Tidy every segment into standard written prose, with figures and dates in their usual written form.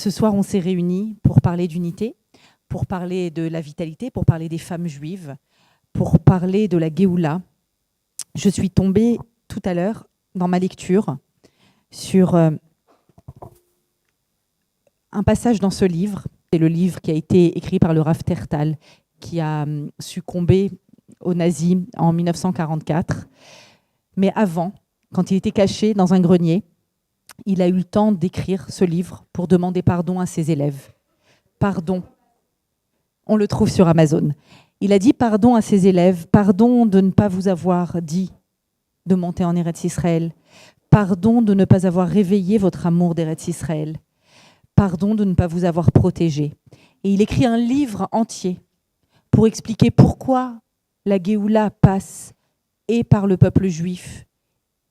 Ce soir, on s'est réunis pour parler d'unité, pour parler de la vitalité, pour parler des femmes juives, pour parler de la Géoula. Je suis tombée tout à l'heure dans ma lecture sur un passage dans ce livre. C'est le livre qui a été écrit par le Rav Tertal, qui a succombé aux nazis en 1944. Mais avant, quand il était caché dans un grenier, il a eu le temps d'écrire ce livre pour demander pardon à ses élèves. Pardon. On le trouve sur Amazon. Il a dit pardon à ses élèves, pardon de ne pas vous avoir dit de monter en Eretz Israël, pardon de ne pas avoir réveillé votre amour d'Eretz Israël, pardon de ne pas vous avoir protégé. Et il écrit un livre entier pour expliquer pourquoi la Géoula passe et par le peuple juif,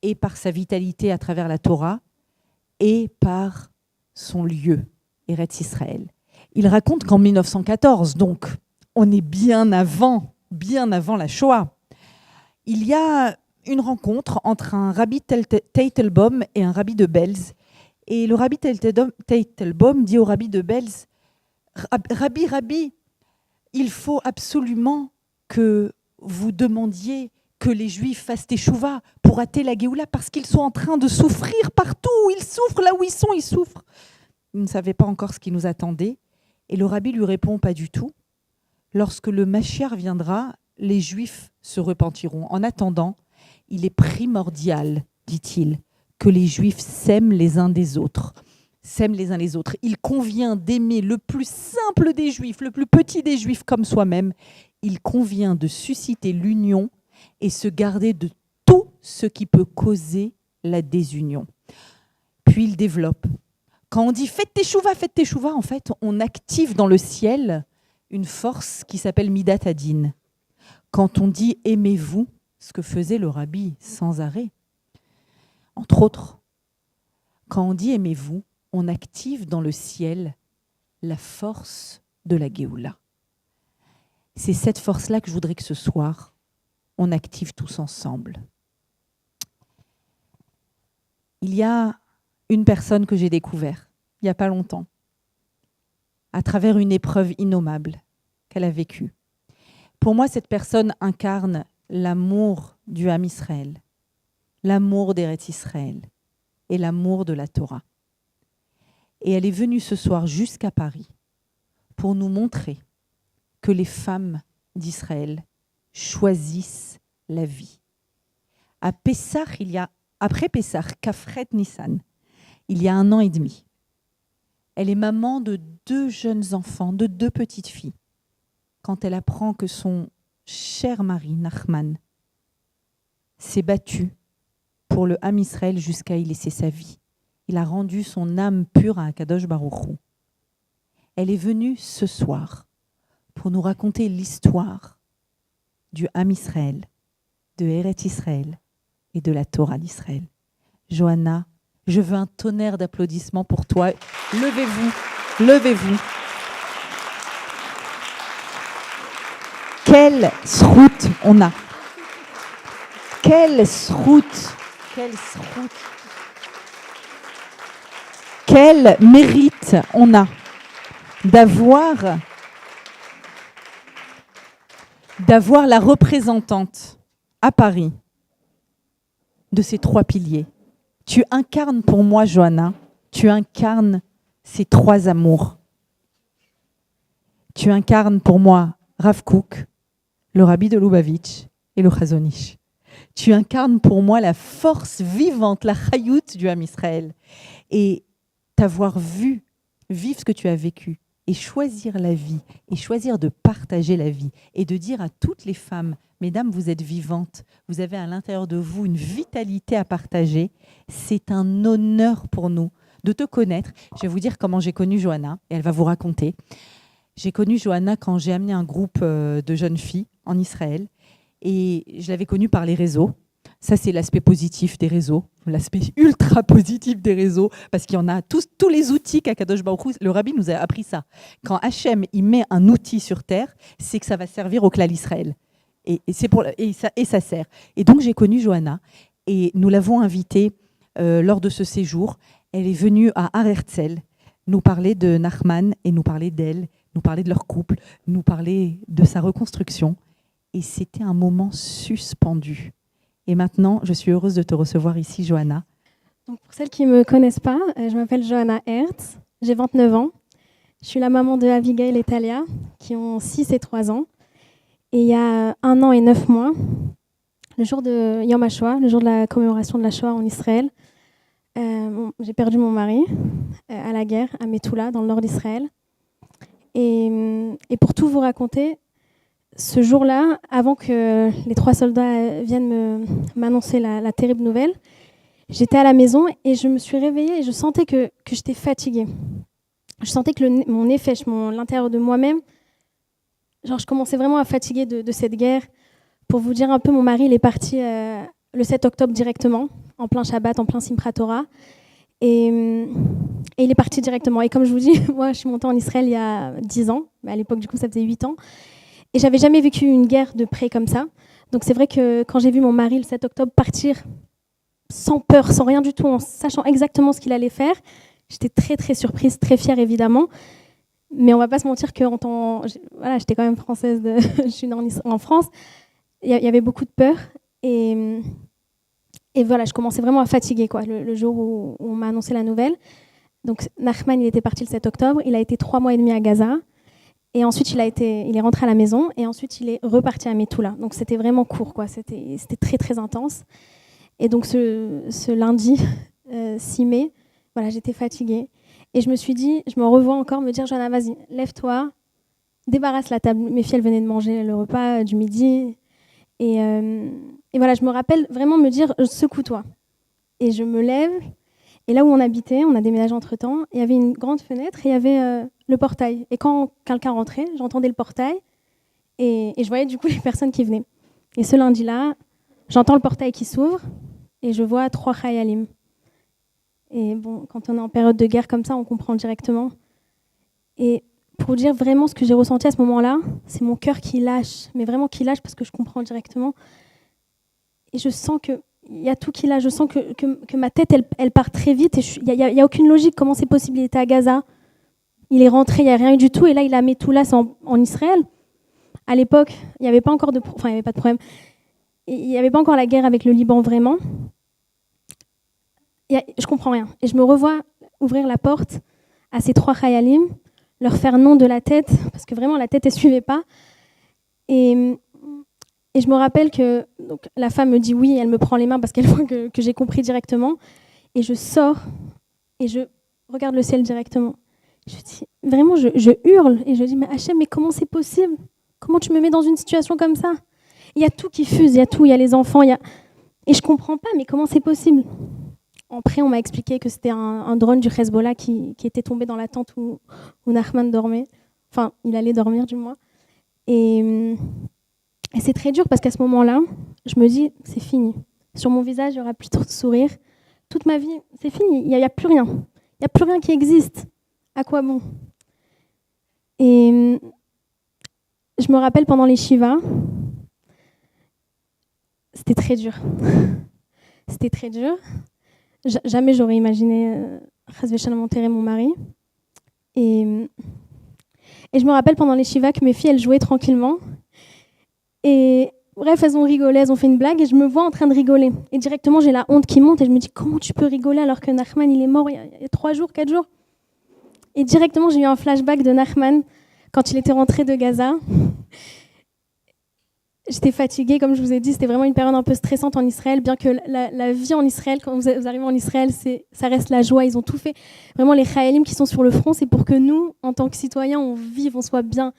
et par sa vitalité à travers la Torah, et par son lieu, Eretz Israël. Il raconte qu'en 1914, donc on est bien avant la Shoah, il y a une rencontre entre un rabbi Teitelbaum et un rabbi de Belz. Et le rabbi Teitelbaum dit au rabbi de Belz, Rabbi, il faut absolument que vous demandiez que les Juifs fassent teshuva pour hâter la Géoula parce qu'ils sont en train de souffrir partout. Ils souffrent là où ils sont, ils souffrent. Ils ne savaient pas encore ce qui nous attendait. Et le rabbi lui répond pas du tout. Lorsque le Mashiach viendra, les Juifs se repentiront. En attendant, il est primordial, dit-il, que les Juifs s'aiment les uns des autres. S'aiment les uns les autres. Il convient d'aimer le plus simple des Juifs, le plus petit des Juifs comme soi-même. Il convient de susciter l'union et se garder de tout ce qui peut causer la désunion. Puis il développe. Quand on dit faites teshuva, en fait, on active dans le ciel une force qui s'appelle Midat Hadin. Quand on dit aimez-vous, ce que faisait le rabbi sans arrêt, entre autres, quand on dit aimez-vous, on active dans le ciel la force de la Géoula. C'est cette force-là que je voudrais que ce soir, on active tous ensemble. Il y a une personne que j'ai découverte il n'y a pas longtemps, à travers une épreuve innommable qu'elle a vécue. Pour moi, cette personne incarne l'amour du Ham Israël, l'amour d'Eretz Israël et l'amour de la Torah. Et elle est venue ce soir jusqu'à Paris pour nous montrer que les femmes d'Israël choisissent la vie. À Pessah, après Pessah, Kafret Nissan, il y a 1 an et demi, elle est maman de 2 jeunes enfants, de 2 petites filles. Quand elle apprend que son cher mari, Nachman, s'est battu pour le Ham Israël jusqu'à y laisser sa vie. Il a rendu son âme pure à Akadosh Baruch Hu. Elle est venue ce soir pour nous raconter l'histoire du Ham Israël, de Eretz Israël et de la Torah d'Israël. Johanna, je veux un tonnerre d'applaudissements pour toi. Levez-vous, levez-vous. Quelle sroute on a. Quelle sroute. Quelle sroute. Quel mérite on a d'avoir la représentante à Paris de ces 3 piliers. Tu incarnes pour moi, Johanna, tu incarnes ces 3 amours. Tu incarnes pour moi Rav Kook, le rabbi de Lubavitch et le Chazon Ish. Tu incarnes pour moi la force vivante, la chayout du Ham Israël. Et t'avoir vu vivre ce que tu as vécu et choisir la vie et choisir de partager la vie et de dire à toutes les femmes, mesdames, vous êtes vivantes, vous avez à l'intérieur de vous une vitalité à partager. C'est un honneur pour nous de te connaître. Je vais vous dire comment j'ai connu Johanna et elle va vous raconter. J'ai connu Johanna quand j'ai amené un groupe de jeunes filles en Israël et je l'avais connue par les réseaux. Ça, c'est l'aspect positif des réseaux, l'aspect ultra positif des réseaux, parce qu'il y en a tous les outils qu'Akadosh Baruch Hu, le rabbi nous a appris ça. Quand Hachem il met un outil sur terre, c'est que ça va servir au klal Israël. Et ça sert. Et donc, j'ai connu Johanna et nous l'avons invitée lors de ce séjour. Elle est venue à Har Herzl nous parler de Nachman et nous parler d'elle, nous parler de leur couple, nous parler de sa reconstruction. Et c'était un moment suspendu. Et maintenant, je suis heureuse de te recevoir ici, Johanna. Donc pour celles qui ne me connaissent pas, je m'appelle Johanna Hertz, j'ai 29 ans. Je suis la maman de Abigail et Talia, qui ont 6 et 3 ans. Et il y a 1 an et 9 mois, le jour de Yom HaShoah, le jour de la commémoration de la Shoah en Israël, j'ai perdu mon mari à la guerre, à Metula, dans le nord d'Israël. Et pour tout vous raconter, ce jour-là, avant que les 3 soldats viennent m'annoncer la terrible nouvelle, j'étais à la maison et je me suis réveillée et je sentais que j'étais fatiguée. Je sentais que mon nefesh, l'intérieur de moi-même, genre je commençais vraiment à fatiguer de cette guerre. Pour vous dire un peu, mon mari il est parti le 7 octobre directement, en plein Shabbat, en plein Simchat Torah. Et il est parti directement. Et comme je vous dis, moi je suis montée en Israël il y a 10 ans, mais à l'époque du coup ça faisait 8 ans. Et j'avais jamais vécu une guerre de près comme ça. Donc c'est vrai que quand j'ai vu mon mari le 7 octobre partir sans peur, sans rien du tout, en sachant exactement ce qu'il allait faire, j'étais très très surprise, très fière évidemment. Mais on va pas se mentir que voilà, j'étais quand même française, je suis née en France. Il y avait beaucoup de peur. Et voilà, je commençais vraiment à fatiguer quoi, le jour où on m'a annoncé la nouvelle. Donc Nachman, il était parti le 7 octobre. Il a été 3 mois et demi à Gaza. Et ensuite, il est rentré à la maison. Et ensuite, il est reparti à Metula. Donc c'était vraiment court, quoi. C'était très très intense. Et donc ce lundi 6 mai, voilà, j'étais fatiguée. Et je me suis dit, je me revois encore me dire, Johanna, vas-y, lève-toi, débarrasse la table. Mes filles, elles venaient de manger le repas du midi. Et voilà, je me rappelle vraiment me dire, secoue-toi. Et je me lève. Et là où on habitait, on a déménagé entre-temps, il y avait une grande fenêtre et il y avait le portail. Et quand quelqu'un rentrait, j'entendais le portail et je voyais du coup les personnes qui venaient. Et ce lundi-là, j'entends le portail qui s'ouvre et je vois 3 Chayalim. Et bon, quand on est en période de guerre comme ça, on comprend directement. Et pour dire vraiment ce que j'ai ressenti à ce moment-là, c'est mon cœur qui lâche, mais vraiment qui lâche parce que je comprends directement. Et je sens qu'il y a tout qui lâche. Je sens que ma tête, elle part très vite. Il n'y a aucune logique. Comment c'est possible? Il était à Gaza. Il est rentré, il n'y a rien eu du tout. Et là, il a mis tout là, c'est en Israël. À l'époque, il n'y avait pas encore il n'y avait pas de problème. Il n'y avait pas encore la guerre avec le Liban, vraiment. Je comprends rien. Et je me revois ouvrir la porte à ces 3 Chayalim, leur faire non de la tête, parce que vraiment, la tête, elle ne suivait pas. Et je me rappelle que donc, la femme me dit oui, elle me prend les mains parce qu'elle voit que j'ai compris directement. Et je sors et je regarde le ciel directement. Je dis, vraiment, je hurle et je dis, mais Hachem, mais comment c'est possible? Comment tu me mets dans une situation comme ça? Il y a tout qui fuse, il y a tout, il y a les enfants, et je comprends pas, mais comment c'est possible? Après, on m'a expliqué que c'était un drone du Hezbollah qui était tombé dans la tente où Nachman dormait. Enfin, il allait dormir du moins. Et c'est très dur parce qu'à ce moment-là, je me dis, c'est fini. Sur mon visage, il n'y aura plus trop de sourire. Toute ma vie, c'est fini. Il n'y a plus rien. Il n'y a plus rien qui existe. À quoi bon? Et je me rappelle pendant les Shivas, c'était très dur. C'était très dur. Jamais j'aurais imaginé enterrer mon mari. Et je me rappelle pendant les Shivas que mes filles, elles jouaient tranquillement. Et bref, elles ont rigolé, elles ont fait une blague et je me vois en train de rigoler. Et directement, j'ai la honte qui monte et je me dis, comment tu peux rigoler alors que Nachman, il est mort il y a 3 jours, 4 jours? Et directement, j'ai eu un flashback de Nachman quand il était rentré de Gaza. J'étais fatiguée, comme je vous ai dit, c'était vraiment une période un peu stressante en Israël, bien que la vie en Israël, quand vous arrivez en Israël, ça reste la joie. Ils ont tout fait. Vraiment, les Chayalim qui sont sur le front, c'est pour que nous, en tant que citoyens, on vive, on soit bien.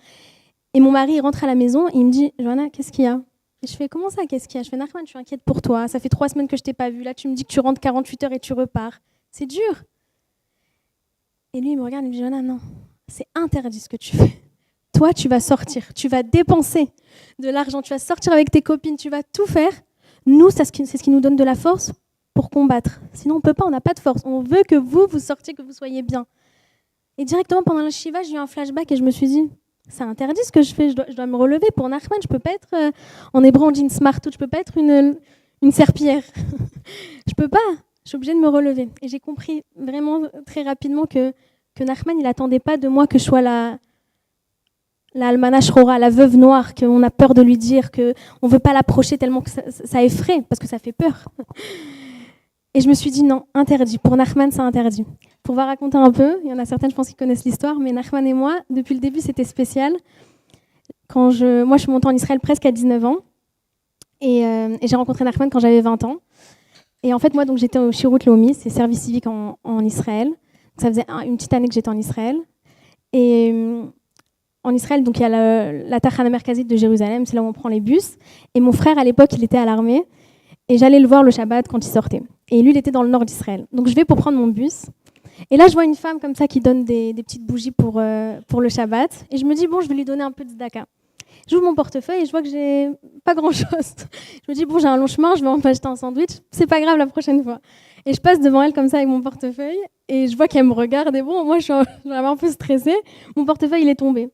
Et mon mari, il rentre à la maison, et il me dit, Johanna, qu'est-ce qu'il y a? Et je fais, comment ça, qu'est-ce qu'il y a? Je fais, Nachman, je suis inquiète pour toi. Ça fait 3 semaines que je t'ai pas vu. Là, tu me dis que tu rentres 48 heures et tu repars. C'est dur. Et lui, il me regarde et me dit, Johanna, non, c'est interdit ce que tu fais. Toi, tu vas sortir, tu vas dépenser de l'argent, tu vas sortir avec tes copines, tu vas tout faire. Nous, c'est ce qui nous donne de la force pour combattre. Sinon, on ne peut pas, on n'a pas de force. On veut que vous sortiez, que vous soyez bien. Et directement, pendant le Shiva, j'ai eu un flashback et je me suis dit, c'est interdit ce que je fais, je dois me relever. Pour Nachman, je ne peux pas être en hébreu en jean smart, je ne peux pas être une serpillière. Je ne peux pas, je suis obligée de me relever. Et j'ai compris vraiment très rapidement que que Nachman, il attendait pas de moi que je sois la Almana Shrora, la veuve noire, qu'on a peur de lui dire, qu'on veut pas l'approcher tellement que ça effraie, parce que ça fait peur. Et je me suis dit non, interdit. Pour Nachman, c'est interdit. Pour vous raconter un peu, il y en a certaines, je pense, qui connaissent l'histoire, mais Nachman et moi, depuis le début, c'était spécial. Moi, je suis montée en Israël presque à 19 ans, et j'ai rencontré Nachman quand j'avais 20 ans. Et en fait, moi, donc, j'étais au Shirut Leomi, c'est service civique en Israël. Donc, ça faisait une petite année que j'étais en Israël. Et en Israël, donc, il y a la Tachana Merkazit de Jérusalem, c'est là où on prend les bus. Et mon frère, à l'époque, il était à l'armée. Et j'allais le voir le Shabbat quand il sortait. Et lui, il était dans le nord d'Israël. Donc, je vais pour prendre mon bus. Et là, je vois une femme comme ça qui donne des petites bougies pour le Shabbat. Et je me dis, bon, je vais lui donner un peu de tzedaka. J'ouvre mon portefeuille et je vois que j'ai pas grand-chose. Je me dis, bon, j'ai un long chemin, je vais en acheter un sandwich. C'est pas grave la prochaine fois. Et je passe devant elle comme ça avec mon portefeuille. Et je vois qu'elle me regarde. Et bon, moi, je suis vraiment un peu stressée. Mon portefeuille, il est tombé.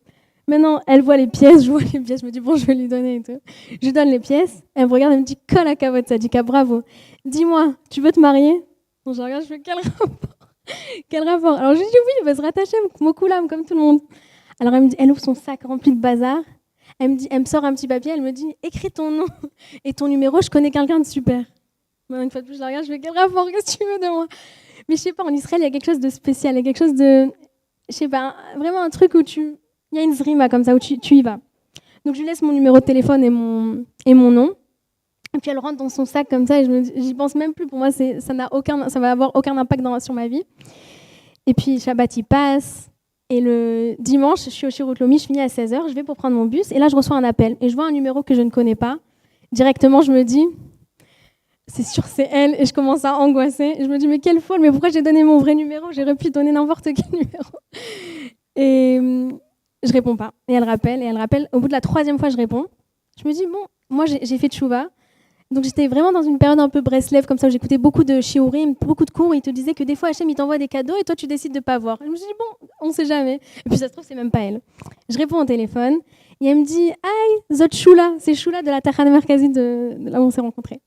Maintenant, elle voit les pièces, je vois les pièces, je me dis, bon, je vais lui donner et tout. Je lui donne les pièces, elle me regarde, elle me dit, colle à cavote, ça dit qu'à bravo. Dis-moi, tu veux te marier? Donc, je regarde, je fais, quel rapport? Quel rapport? Alors, je dis, oui, il va se rattacher, Mokoulam, comme tout le monde. Alors, elle me dit, elle ouvre son sac rempli de bazar, elle me sort un petit papier, elle me dit, écris ton nom et ton numéro, je connais quelqu'un de super. Maintenant, une fois de plus, je la regarde, je fais, quel rapport? Qu'est-ce que tu veux de moi? Mais je sais pas, en Israël, il y a quelque chose de spécial, il y a quelque chose de, je sais pas, vraiment un truc où il y a une zrima comme ça, où tu y vas. Donc je lui laisse mon numéro de téléphone et mon nom. Et puis elle rentre dans son sac comme ça et j'y pense même plus. Pour moi, ça va avoir aucun impact sur ma vie. Et puis Shabbat, il passe. Et le dimanche, je suis au Shirut Leomi, je finis à 16h, je vais pour prendre mon bus. Et là, je reçois un appel. Et je vois un numéro que je ne connais pas. Directement, je me dis, c'est sûr, c'est elle. Et je commence à angoisser. Et je me dis, mais quelle folle, mais pourquoi j'ai donné mon vrai numéro? J'aurais pu donner n'importe quel numéro. Et je réponds pas. Et elle rappelle. Au bout de la 3e fois, je réponds. Je me dis, bon, moi, j'ai fait tchouva. Donc, j'étais vraiment dans une période un peu Breslev, comme ça, où j'écoutais beaucoup de shiurim, beaucoup de cours. Et il te disait que des fois, Hachem, il t'envoie des cadeaux et toi, tu décides de pas voir. Et je me suis dit, bon, on sait jamais. Et puis, ça se trouve, c'est même pas elle. Je réponds au téléphone. Et elle me dit, aïe, Zot Shula. C'est Shula de la Tachana Merkazit de là où on s'est rencontrés.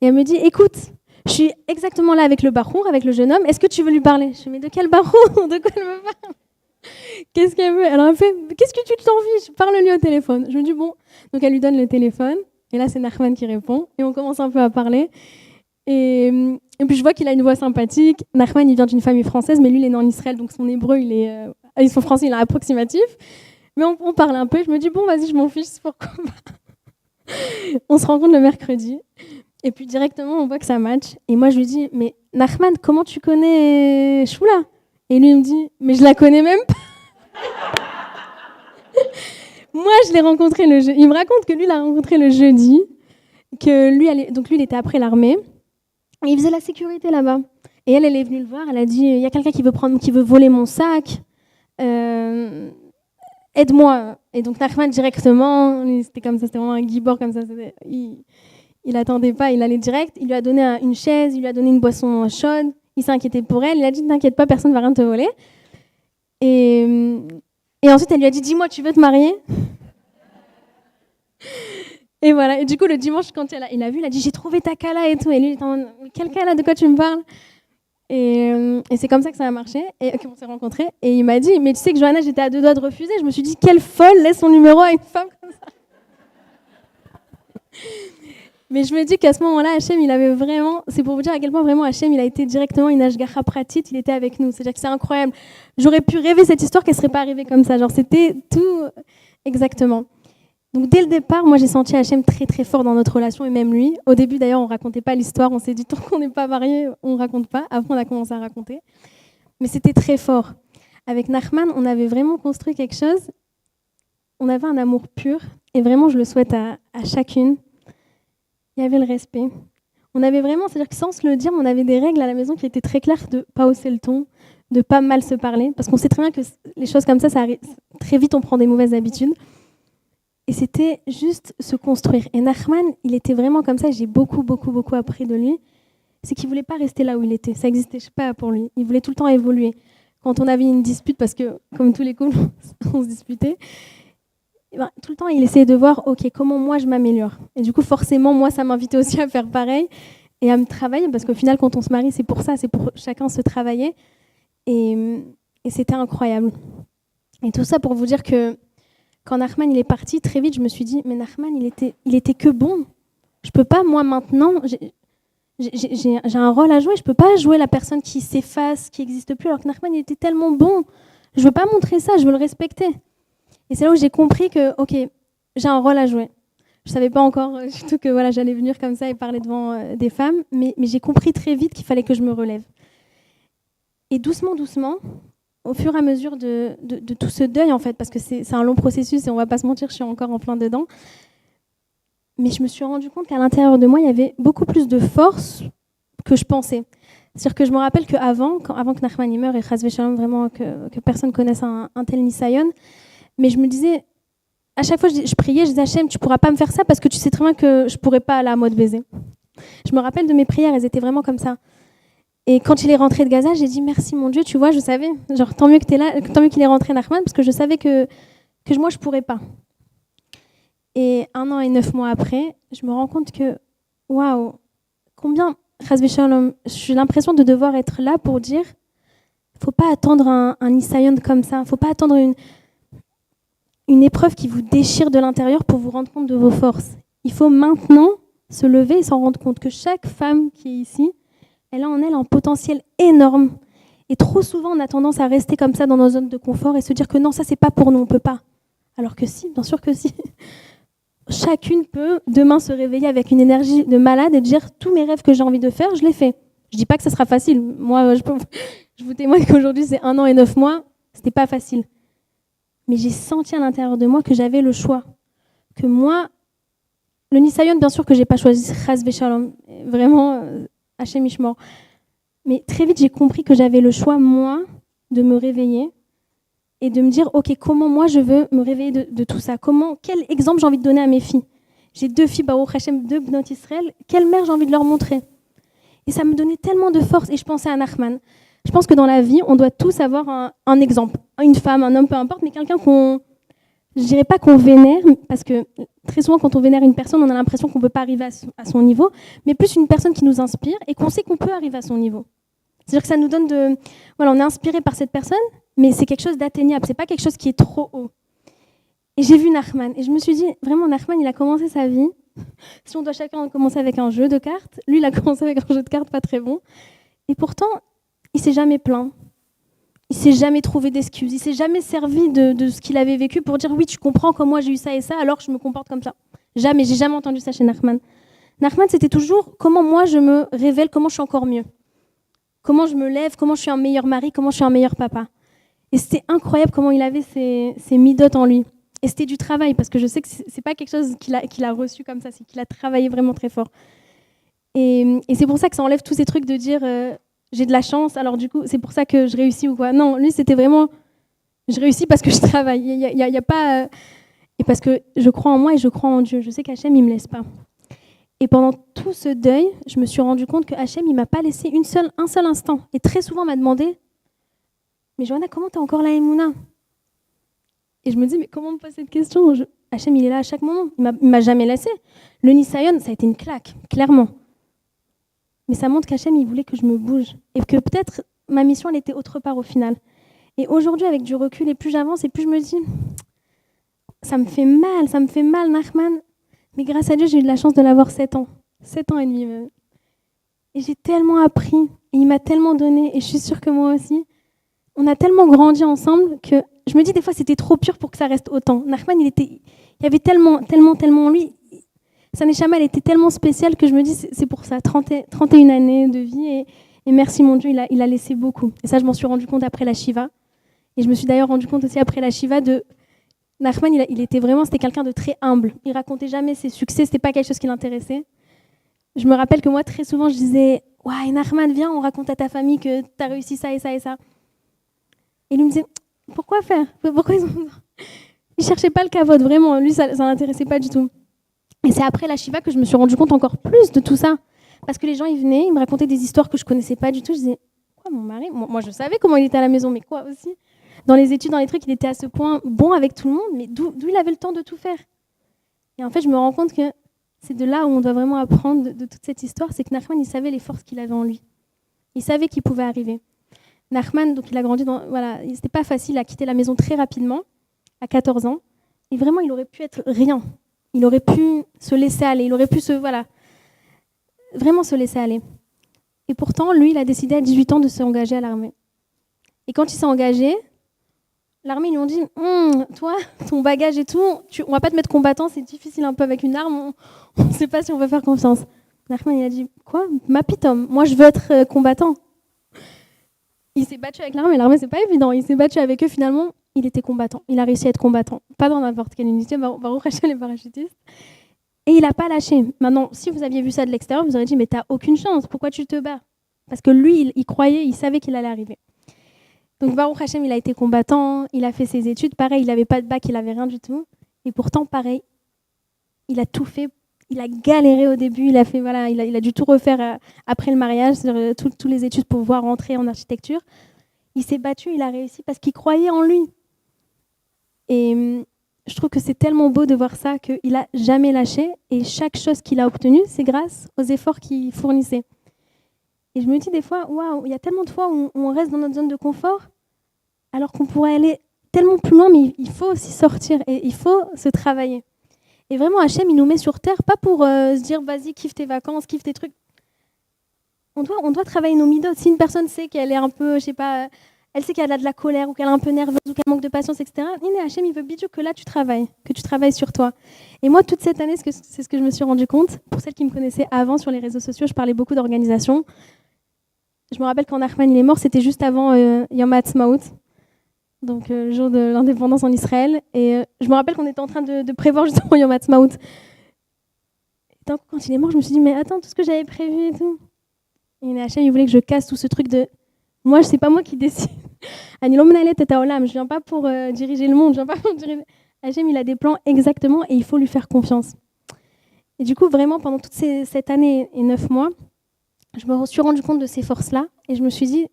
Et elle me dit, écoute, je suis exactement là avec le bachour, avec le jeune homme. Est-ce que tu veux lui parler? Je dis, mais de quel bachour? De quoi elle me parle? Qu'est-ce qu'elle veut? Alors elle fait, qu'est-ce que tu t'en fiches? Parle-lui au téléphone. Je me dis, bon. Donc elle lui donne le téléphone. Et là, c'est Nachman qui répond. Et on commence un peu à parler. Et puis je vois qu'il a une voix sympathique. Nachman, il vient d'une famille française, mais lui, il est né en Israël. Donc son hébreu, son français, il est approximatif. Mais on parle un peu. Je me dis, bon, vas-y, je m'en fiche. Pourquoi pas? On se rencontre le mercredi. Et puis directement, on voit que ça match. Et moi, je lui dis, mais Nachman, comment tu connais Shula? Et lui, il me dit, mais je la connais même pas. Moi, je l'ai rencontré le jeudi. Il me raconte que lui, l'a rencontré le jeudi. Que lui, il était après l'armée. Et il faisait la sécurité là-bas. Et elle est venue le voir. Elle a dit, il y a quelqu'un qui veut voler mon sac. Aide-moi. Et donc, Nachman, directement, c'était comme ça, c'était vraiment un gibor comme ça. Il attendait pas, il allait direct. Il lui a donné une chaise, il lui a donné une boisson chaude. Il s'est inquiété pour elle. Il a dit, ne t'inquiète pas, personne ne va rien te voler. Et ensuite, elle lui a dit, dis-moi, tu veux te marier? Et voilà. Et du coup, le dimanche, quand il a vu, il a dit, j'ai trouvé ta kala et tout. Et lui, il était en mode, quelle kala? De quoi tu me parles? Et c'est comme ça que ça a marché, et qu'on s'est rencontrés. Et il m'a dit, mais tu sais que Johanna, j'étais à 2 doigts de refuser. Je me suis dit, quelle folle laisse son numéro à une femme comme ça. Mais je me dis qu'à ce moment-là, Hachem, il avait vraiment... C'est pour vous dire à quel point vraiment Hachem, il a été directement une Ashgacha pratit, il était avec nous. C'est-à-dire que c'est incroyable. J'aurais pu rêver cette histoire qu'elle ne serait pas arrivée comme ça. Genre, c'était tout exactement. Donc, dès le départ, moi, j'ai senti Hachem très, très fort dans notre relation, et même lui. Au début, d'ailleurs, on ne racontait pas l'histoire. On s'est dit, tant qu'on n'est pas mariés, on ne raconte pas. Après, on a commencé à raconter. Mais c'était très fort. Avec Nachman, on avait vraiment construit quelque chose. On avait un amour pur. Et vraiment, je le souhaite à chacune. Il y avait le respect. On avait vraiment, c'est-à-dire que sans se le dire, on avait des règles à la maison qui étaient très claires de ne pas hausser le ton, de ne pas mal se parler. Parce qu'on sait très bien que les choses comme ça arrive. Très vite, on prend des mauvaises habitudes. Et c'était juste se construire. Et Nachman, il était vraiment comme ça. J'ai beaucoup, beaucoup, beaucoup appris de lui. C'est qu'il ne voulait pas rester là où il était. Ça n'existait pas pour lui. Il voulait tout le temps évoluer. Quand on avait une dispute, parce que, comme tous les couples, on se disputait, tout le temps, il essayait de voir, OK, comment moi je m'améliore. Et du coup, forcément, moi, ça m'invitait aussi à faire pareil et à me travailler, parce qu'au final, quand on se marie, c'est pour ça, c'est pour chacun se travailler. Et Et c'était incroyable. Et tout ça pour vous dire que quand Nachman il est parti, très vite, je me suis dit, mais Nachman, il était que bon. Je peux pas, moi, maintenant, j'ai un rôle à jouer. Je peux pas jouer la personne qui s'efface, qui n'existe plus, alors que Nachman, il était tellement bon. Je veux pas montrer ça, je veux le respecter. Et c'est là où j'ai compris que, ok, j'ai un rôle à jouer. Je savais pas encore, surtout que voilà, j'allais venir comme ça et parler devant des femmes, mais j'ai compris très vite qu'il fallait que je me relève. Et doucement, doucement, au fur et à mesure de tout ce deuil, en fait, parce que c'est un long processus et on va pas se mentir, je suis encore en plein dedans, mais je me suis rendu compte qu'à l'intérieur de moi, il y avait beaucoup plus de force que je pensais. C'est-à-dire que je me rappelle qu'avant, avant que Nachman y meure, et Chas Veshalom, vraiment que personne connaisse un tel Nisayon, mais je me disais, à chaque fois je priais, je disais Hachem, tu pourras pas me faire ça parce que tu sais très bien que je pourrais pas aller à mode baiser. Je me rappelle de mes prières, elles étaient vraiment comme ça. Et quand il est rentré de Gaza, j'ai dit merci mon Dieu, tu vois, je savais, genre tant mieux que t'es là, tant mieux qu'il est rentré Nachman, parce que je savais que moi je pourrais pas. Et 1 an et 9 mois après, je me rends compte que waouh, combien, Chas Veshalom, j'ai l'impression de devoir être là pour dire, faut pas attendre un Nisayon comme ça, faut pas attendre une épreuve qui vous déchire de l'intérieur pour vous rendre compte de vos forces. Il faut maintenant se lever et s'en rendre compte que chaque femme qui est ici, elle a en elle un potentiel énorme. Et trop souvent, on a tendance à rester comme ça dans nos zones de confort et se dire que non, ça, c'est pas pour nous, on peut pas. Alors que si, bien sûr que si. Chacune peut demain se réveiller avec une énergie de malade et dire tous mes rêves que j'ai envie de faire, je les fais. Je dis pas que ça sera facile. Moi, je vous témoigne qu'aujourd'hui, c'est 1 an et 9 mois. C'était pas facile. Mais j'ai senti à l'intérieur de moi que j'avais le choix. Que moi, le Nisayon, bien sûr que j'ai pas choisi Chas Veshalom. Vraiment, Hachem Ishmor. Mais très vite, j'ai compris que j'avais le choix, moi, de me réveiller et de me dire, ok, comment moi je veux me réveiller de tout ça? Quel exemple j'ai envie de donner à mes filles? J'ai 2 filles, Baruch Hashem, 2 Bnot Israël. Quelle mère j'ai envie de leur montrer? Et ça me donnait tellement de force. Et je pensais à Nachman. Je pense que dans la vie, on doit tous avoir un exemple. Une femme, un homme, peu importe, mais quelqu'un je dirais pas qu'on vénère, parce que très souvent, quand on vénère une personne, on a l'impression qu'on ne peut pas arriver à son niveau, mais plus une personne qui nous inspire et qu'on sait qu'on peut arriver à son niveau. C'est-à-dire que ça nous donne Voilà, on est inspiré par cette personne, mais c'est quelque chose d'atteignable, c'est pas quelque chose qui est trop haut. Et j'ai vu Nachman, et je me suis dit, vraiment, Nachman, il a commencé sa vie. Si on doit chacun commencer avec un jeu de cartes, lui, il a commencé avec un jeu de cartes pas très bon. Et pourtant, il s'est jamais plaint. Il s'est jamais trouvé d'excuses. Il s'est jamais servi de ce qu'il avait vécu pour dire oui, tu comprends comme moi j'ai eu ça et ça, alors je me comporte comme ça. Jamais, j'ai jamais entendu ça chez Nachman. Nachman, c'était toujours comment moi je me révèle, comment je suis encore mieux. Comment je me lève, comment je suis un meilleur mari, comment je suis un meilleur papa. Et c'était incroyable comment il avait ces midotes en lui. Et c'était du travail, parce que je sais que c'est pas quelque chose qu'il a reçu comme ça, c'est qu'il a travaillé vraiment très fort. Et c'est pour ça que ça enlève tous ces trucs de dire j'ai de la chance, alors du coup c'est pour ça que je réussis ou quoi. Non, lui c'était vraiment je réussis parce que je travaille. Il y a pas et parce que je crois en moi et je crois en Dieu. Je sais qu'Hachem il me laisse pas. Et pendant tout ce deuil, je me suis rendu compte que Hachem il m'a pas laissé un seul instant. Et très souvent on m'a demandé mais Johanna, comment t'as encore la Emouna? Et je me dis mais comment me pose cette question? Hachem il est là à chaque moment. Il m'a jamais laissé. Le Nisayon ça a été une claque, clairement. Mais ça montre qu'Hachem, il voulait que je me bouge. Et que peut-être ma mission, elle était autre part au final. Et aujourd'hui, avec du recul, et plus j'avance, et plus je me dis, ça me fait mal, Nachman. Mais grâce à Dieu, j'ai eu de la chance de l'avoir 7 ans. 7 ans et demi même. Et j'ai tellement appris, et il m'a tellement donné, et je suis sûre que moi aussi, on a tellement grandi ensemble que je me dis des fois, c'était trop pur pour que ça reste autant. Nachman, il y avait tellement en lui. Sa Neshama, elle était tellement spéciale que je me dis, c'est pour ça, 31 années de vie, et merci mon Dieu, il a laissé beaucoup. Et ça, je m'en suis rendu compte après la Shiva. Et je me suis d'ailleurs rendu compte aussi après la Shiva de... Nachman, c'était quelqu'un de très humble. Il racontait jamais ses succès, c'était pas quelque chose qui l'intéressait. Je me rappelle que moi, très souvent, je disais, ouais, Nachman, viens, on raconte à ta famille que tu as réussi ça et ça et ça. Et lui me disait, pourquoi faire? Pourquoi il cherchait pas le kavod, vraiment. Lui, ça l'intéressait pas du tout. Et c'est après la Shiva que je me suis rendu compte encore plus de tout ça. Parce que les gens, ils venaient, ils me racontaient des histoires que je connaissais pas du tout. Je disais, quoi, mon mari? Moi, je savais comment il était à la maison, mais quoi aussi? Dans les études, dans les trucs, il était à ce point bon avec tout le monde, mais d'où il avait le temps de tout faire? Et en fait, je me rends compte que c'est de là où on doit vraiment apprendre de toute cette histoire, c'est que Nachman, il savait les forces qu'il avait en lui. Il savait qu'il pouvait arriver. Nachman, donc il a grandi c'était pas facile, il a quitté la maison très rapidement, à 14 ans. Et vraiment, il aurait pu être rien. Il aurait pu se laisser aller, il aurait pu vraiment se laisser aller. Et pourtant, lui, il a décidé à 18 ans de s'engager à l'armée. Et quand il s'est engagé, l'armée, ils lui ont dit toi, ton bagage et tout, on va pas te mettre combattant, c'est difficile un peu avec une arme, on ne sait pas si on va faire confiance. Nachman, il a dit quoi, ma pitom, moi je veux être combattant. Il s'est battu avec l'armée, c'est pas évident, il s'est battu avec eux, finalement, il était combattant, il a réussi à être combattant, pas dans n'importe quelle unité, Baruch Hashem les parachutistes. Et il n'a pas lâché. Maintenant, si vous aviez vu ça de l'extérieur, vous auriez dit mais t'as aucune chance, pourquoi tu te bats? Parce que lui, il croyait, il savait qu'il allait arriver. Donc Baruch Hashem, il a été combattant, il a fait ses études, pareil, il n'avait pas de bac, il n'avait rien du tout. Et pourtant, pareil, il a tout fait, il a galéré au début, il a dû tout refaire après le mariage, toutes les études pour pouvoir rentrer en architecture. Il s'est battu, il a réussi parce qu'il croyait en lui. Et je trouve que c'est tellement beau de voir ça, qu'il n'a jamais lâché. Et chaque chose qu'il a obtenue, c'est grâce aux efforts qu'il fournissait. Et je me dis des fois, waouh, il y a tellement de fois où on reste dans notre zone de confort, alors qu'on pourrait aller tellement plus loin, mais il faut aussi sortir et il faut se travailler. Et vraiment, Hachem, il nous met sur terre, pas pour se dire, vas-y, kiffe tes vacances, kiffe tes trucs. On doit travailler nos midotes. Si une personne sait qu'elle est un peu, je sais pas, elle sait qu'elle a de la colère ou qu'elle est un peu nerveuse ou qu'elle manque de patience, etc., Hachem, il veut bidou que là, tu travailles sur toi. Et moi, toute cette année, c'est ce que je me suis rendu compte. Pour celles qui me connaissaient avant sur les réseaux sociaux, je parlais beaucoup d'organisation. Je me rappelle quand Nachman il est mort, c'était juste avant Yom HaAtzmaut, donc le jour de l'indépendance en Israël. Et je me rappelle qu'on était en train de prévoir justement Yom HaAtzmaut. Donc, quand il est mort, je me suis dit, mais attends, tout ce que j'avais prévu et tout. Et Hachem, il voulait que je casse tout ce truc de... Moi, c'est pas moi qui décide. Anilom Nalet et Taolam, je viens pas pour diriger le monde, je viens pas pour diriger... Hachem, il a des plans exactement et il faut lui faire confiance. Et du coup, vraiment, pendant toute cette année et 9 mois, je me suis rendu compte de ces forces-là et je me suis dit,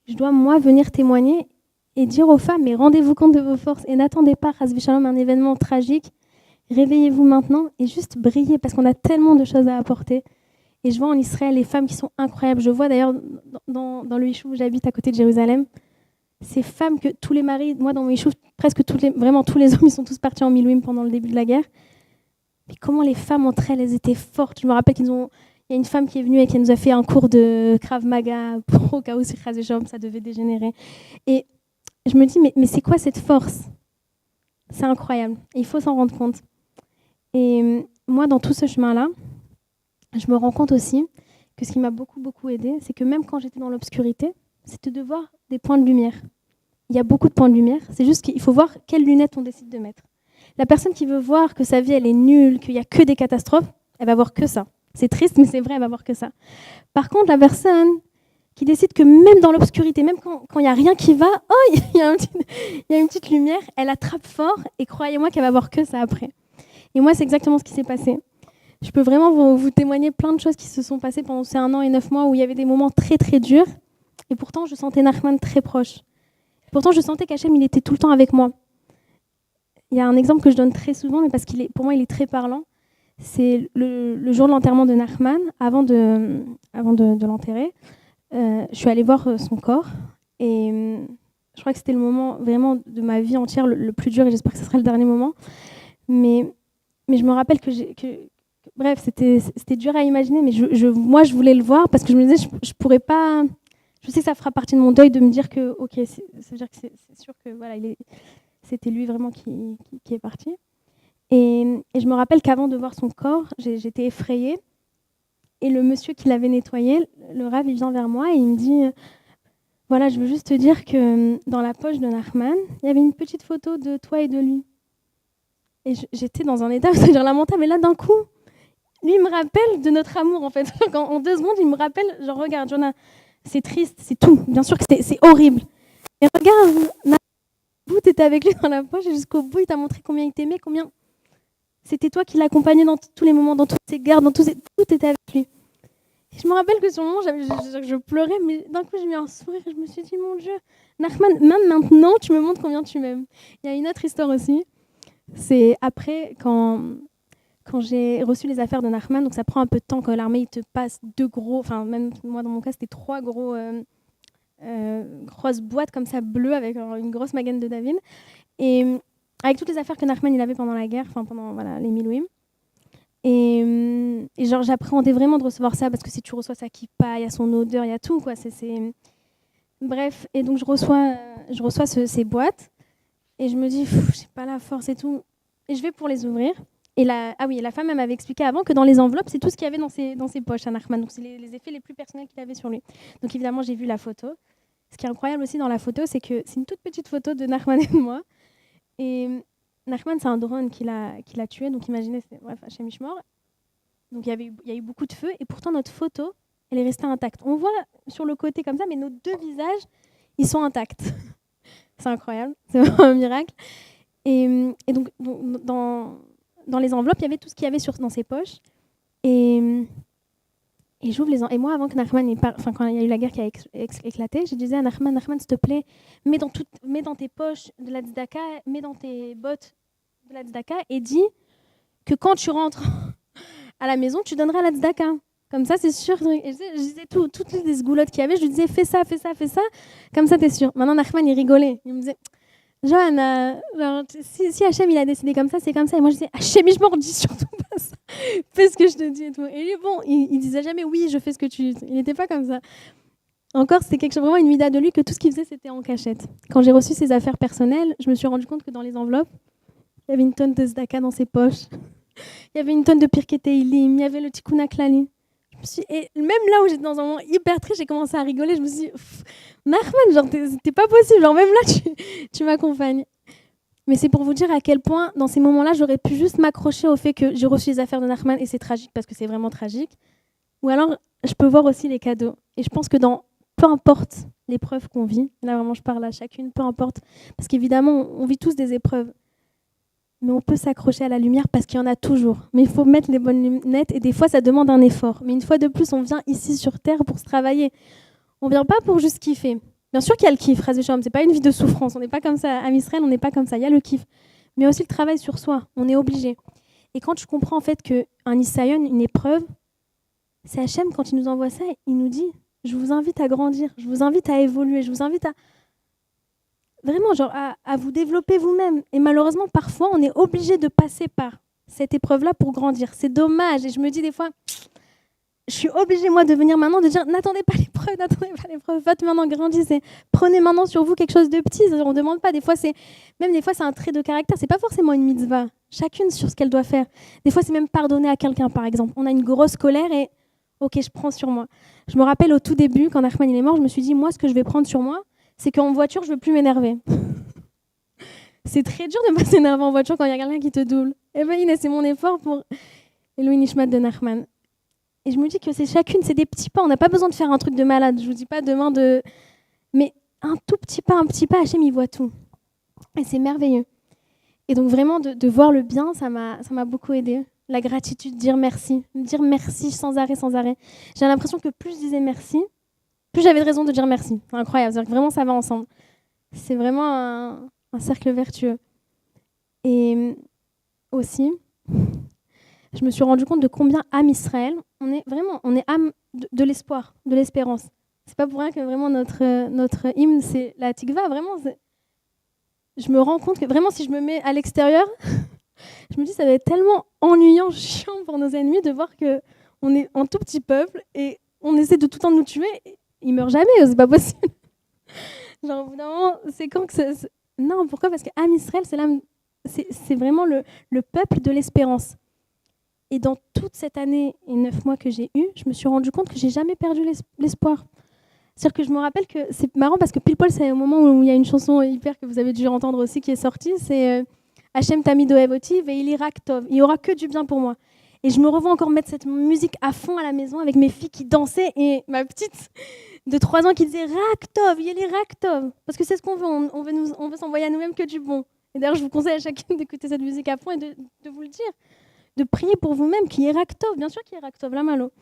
je dois, moi, venir témoigner et dire aux femmes, mais rendez-vous compte de vos forces et n'attendez pas, Chas v'Shalom, un événement tragique. Réveillez-vous maintenant et juste brillez parce qu'on a tellement de choses à apporter. Et je vois en Israël les femmes qui sont incroyables. Je vois d'ailleurs dans le Yishuv où j'habite à côté de Jérusalem, ces femmes que tous les maris, moi dans mon Yishuv, presque vraiment tous les hommes, ils sont tous partis en Milouim pendant le début de la guerre. Mais comment les femmes entre elles étaient fortes. Je me rappelle il y a une femme qui est venue et qui nous a fait un cours de Krav Maga pour au cas où ça devait dégénérer. Et je me dis, mais c'est quoi cette force? C'est incroyable. Et il faut s'en rendre compte. Et moi, dans tout ce chemin-là, je me rends compte aussi que ce qui m'a beaucoup, beaucoup aidée, c'est que même quand j'étais dans l'obscurité, c'était de voir des points de lumière. Il y a beaucoup de points de lumière. C'est juste qu'il faut voir quelles lunettes on décide de mettre. La personne qui veut voir que sa vie, elle est nulle, qu'il n'y a que des catastrophes, elle va voir que ça. C'est triste, mais c'est vrai, elle va voir que ça. Par contre, la personne qui décide que même dans l'obscurité, même quand il n'y a rien qui va, oh, il y a une petite lumière, elle attrape fort et croyez-moi qu'elle va voir que ça après. Et moi, c'est exactement ce qui s'est passé. Je peux vraiment vous témoigner plein de choses qui se sont passées pendant ces 1 an et 9 mois où il y avait des moments très, très durs. Et pourtant, je sentais Nachman très proche. Et pourtant, je sentais qu'Hachem, il était tout le temps avec moi. Il y a un exemple que je donne très souvent, mais parce pour moi, il est très parlant. C'est le jour de l'enterrement de Nachman, avant de l'enterrer. Je suis allée voir son corps. Et je crois que c'était le moment vraiment de ma vie entière le plus dur, et j'espère que ce sera le dernier moment. Mais je me rappelle bref, c'était dur à imaginer, mais moi, je voulais le voir parce que je me disais, je pourrais pas... Je sais que ça fera partie de mon deuil de me dire que, ok, ça veut dire que c'est sûr que voilà, c'était lui vraiment qui est parti. Et je me rappelle qu'avant de voir son corps, j'étais effrayée. Et le monsieur qui l'avait nettoyé, le Rav, il vient vers moi et il me dit, voilà, je veux juste te dire que dans la poche de Nachman, il y avait une petite photo de toi et de lui. Et j'étais dans un état, c'est-à-dire lamentable, mais là, d'un coup, lui, il me rappelle de notre amour, en fait. En 2 secondes, il me rappelle, genre, regarde, Jonah, c'est triste, c'est tout. Bien sûr que c'est horrible. Mais regarde, vous, t'étais avec lui dans la poche et jusqu'au bout, il t'a montré combien il t'aimait, combien c'était toi qui l'accompagnais dans tous les moments, dans toutes ses gardes, tout était avec lui. Et je me rappelle que sur le moment, je pleurais, mais d'un coup, j'ai mis un sourire et je me suis dit, mon Dieu, Nachman, même maintenant, tu me montres combien tu m'aimes. Il y a une autre histoire aussi. C'est après, quand j'ai reçu les affaires de Nachman, donc ça prend un peu de temps quand l'armée il te passe 2 gros, enfin même moi dans mon cas c'était 3 gros grosse boîte comme ça bleue avec une grosse Magen de David. Et avec toutes les affaires que Nachman il avait pendant la guerre, enfin pendant voilà, les Milouim. Et genre j'appréhendais vraiment de recevoir ça parce que si tu reçois ça kippa, il y a son odeur, il y a tout quoi. Bref, et donc je reçois ces boîtes et je me dis j'ai pas la force et tout. Et je vais pour les ouvrir. Et la femme elle m'avait expliqué avant que dans les enveloppes c'est tout ce qu'il y avait dans ses poches à Nachman. Donc c'est les effets les plus personnels qu'il avait sur lui. Donc évidemment j'ai vu la photo. Ce qui est incroyable aussi dans la photo c'est que c'est une toute petite photo de Nachman et de moi. Et Nachman, c'est un drone qui l'a tué, donc imaginez, bref, Hachem Ishmor. Donc il y a eu beaucoup de feu, et pourtant notre photo, elle est restée intacte. On voit sur le côté comme ça, mais nos deux visages, ils sont intacts. C'est incroyable, c'est vraiment un miracle. Et donc dans les enveloppes, il y avait tout ce qu'il y avait dans ses poches. Et j'ouvre les enveloppes. Et moi, avant que Nachman, quand il y a eu la guerre qui a éclaté, je disais à Nachman, s'il te plaît, mets dans tes poches de la tzedaka, mets dans tes bottes de la tzedaka et dis que quand tu rentres à la maison, tu donneras la tzedaka. Comme ça, c'est sûr. Et je disais toutes les sgoulottes qu'il y avait, je lui disais fais ça. Comme ça, t'es sûr. Maintenant, Nachman, il rigolait. Il me disait Johanna, si Hachem il a décidé comme ça, c'est comme ça. Et moi, je disais Hachem, je m'en dis surtout pas ça. Fais ce que je te dis et tout. Et lui, bon, il disait jamais oui, je fais ce que tu dis. Il n'était pas comme ça. Encore, c'était quelque chose, vraiment une mida de lui, que tout ce qu'il faisait, c'était en cachette. Quand j'ai reçu ses affaires personnelles, je me suis rendu compte que dans les enveloppes, il y avait une tonne de tzedaka dans ses poches. Il y avait une tonne de Pirkei Teilim, il y avait le Tikkun HaKlali. Et même là où j'étais dans un moment hyper triste, j'ai commencé à rigoler. Je me suis dit, Nachman, genre, t'es pas possible. Genre, même là, tu m'accompagnes. Mais c'est pour vous dire à quel point, dans ces moments-là, j'aurais pu juste m'accrocher au fait que j'ai reçu les affaires de Nachman et c'est tragique parce que c'est vraiment tragique. Ou alors, je peux voir aussi les cadeaux. Et je pense que peu importe l'épreuve qu'on vit, là vraiment je parle à chacune, peu importe, parce qu'évidemment, on vit tous des épreuves. Mais on peut s'accrocher à la lumière parce qu'il y en a toujours. Mais il faut mettre les bonnes lunettes et des fois, ça demande un effort. Mais une fois de plus, on vient ici sur Terre pour se travailler. On ne vient pas pour juste kiffer. Bien sûr qu'il y a le kiff, ce n'est pas une vie de souffrance. On n'est pas comme ça. À Israël, on n'est pas comme ça. Il y a le kiff. Mais aussi le travail sur soi. On est obligé. Et quand tu comprends en fait qu'un Isaïon, une épreuve, c'est Hachem, quand il nous envoie ça, il nous dit « Je vous invite à grandir, je vous invite à évoluer, je vous invite à... » Vraiment, genre, à vous développer vous-même. Et malheureusement, parfois, on est obligé de passer par cette épreuve-là pour grandir. C'est dommage. Et je me dis des fois, je suis obligée, moi, de venir maintenant, de dire, n'attendez pas l'épreuve, faites maintenant, grandissez. Prenez maintenant sur vous quelque chose de petit. On ne demande pas. Des fois, c'est un trait de caractère. C'est pas forcément une mitzvah. Chacune sur ce qu'elle doit faire. Des fois, c'est même pardonner à quelqu'un, par exemple. On a une grosse colère et, ok, je prends sur moi. Je me rappelle au tout début, quand Nachman est mort, je me suis dit, moi, ce que je vais prendre sur moi, c'est qu'en voiture, je ne veux plus m'énerver. C'est très dur de ne pas s'énerver en voiture quand il y a quelqu'un qui te double. Eh bien, c'est mon effort pour Elohim Nishmat de Nachman. Et je me dis que c'est des petits pas. On n'a pas besoin de faire un truc de malade. Je ne vous dis pas demain de... Mais un petit pas, Hachem, il voit tout. Et c'est merveilleux. Et donc vraiment, de voir le bien, ça m'a beaucoup aidé. La gratitude, dire merci sans arrêt. J'ai l'impression que plus je disais merci, plus j'avais de raison de dire merci. C'est incroyable, c'est-à-dire que vraiment ça va ensemble. C'est vraiment un cercle vertueux. Et aussi, je me suis rendu compte de combien âme Israël, on est âme de l'espoir, de l'espérance. C'est pas pour rien que vraiment notre hymne, c'est la Tikva. Vraiment, je me rends compte que vraiment, si je me mets à l'extérieur, je me dis ça va être tellement ennuyant, chiant pour nos ennemis de voir qu'on est un tout petit peuple et on essaie de tout le temps nous tuer. Ils meurent jamais, c'est pas possible. Genre, au bout d'un moment, c'est quand que ça... Non, pourquoi ? Parce qu'Am Israël, c'est vraiment le peuple de l'espérance. Et dans toute cette année et 9 mois que j'ai eu, je me suis rendu compte que j'ai jamais perdu l'espoir. C'est-à-dire que je me rappelle que c'est marrant parce que pile poil, c'est au moment où il y a une chanson hyper que vous avez dû entendre aussi qui est sortie, c'est Hachem Tamid Ohev Oti ve'Irak Tov. Il n'y aura que du bien pour moi. Et je me revois encore mettre cette musique à fond à la maison avec mes filles qui dansaient et ma petite de 3 ans qui disait Raktov, il y a les Raktov. Parce que c'est ce qu'on veut, on veut s'envoyer à nous-mêmes que du bon. Et d'ailleurs, je vous conseille à chacune d'écouter cette musique à fond et de vous le dire, de prier pour vous-même qu'il y ait Raktov, bien sûr qu'il y ait Raktov, la malo.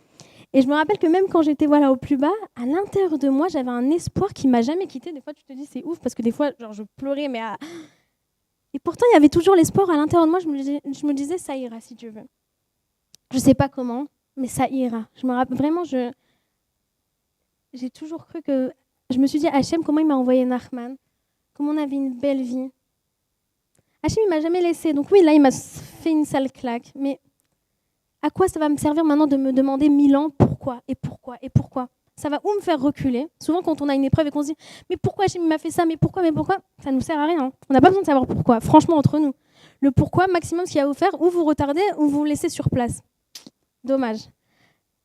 Et je me rappelle que même quand j'étais au plus bas, à l'intérieur de moi, j'avais un espoir qui m'a jamais quitté. Des fois, tu te dis c'est ouf parce que des fois, genre, je pleurais, mais et pourtant, il y avait toujours l'espoir à l'intérieur de moi. Je me disais ça ira si Dieu veut. Je sais pas comment, mais ça ira. Je me rappelle vraiment, j'ai toujours cru que je me suis dit, Hachem, comment il m'a envoyé Nachman? Comment on avait une belle vie. Hachem, il m'a jamais laissé. Donc oui, là, il m'a fait une sale claque. Mais à quoi ça va me servir maintenant de me demander 1000 ans pourquoi et pourquoi et pourquoi? Ça va ou me faire reculer. Souvent, quand on a une épreuve et qu'on se dit mais pourquoi Hachem m'a fait ça, mais pourquoi, ça ne nous sert à rien. On n'a pas besoin de savoir pourquoi. Franchement, entre nous, le pourquoi, maximum, ce qu'il y a à vous faire, ou vous retardez ou vous laissez sur place. Dommage.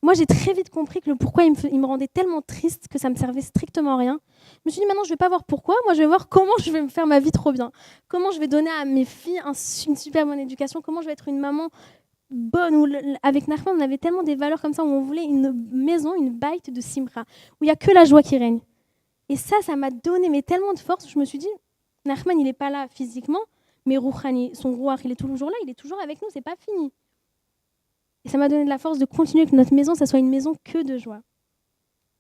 Moi, j'ai très vite compris que le pourquoi, il me rendait tellement triste que ça me servait strictement à rien. Je me suis dit, maintenant, je ne vais pas voir pourquoi. Moi, je vais voir comment je vais me faire ma vie trop bien. Comment je vais donner à mes filles une super bonne éducation. Comment je vais être une maman bonne. Avec Nachman, on avait tellement des valeurs comme ça où on voulait une maison, une baïte de Simra, où il n'y a que la joie qui règne. Et ça m'a donné mais tellement de force. Je me suis dit, Nachman, il n'est pas là physiquement, mais Rouhani, son roi, il est toujours là, il est toujours avec nous, c'est pas fini. Et ça m'a donné de la force de continuer que notre maison, ça soit une maison que de joie.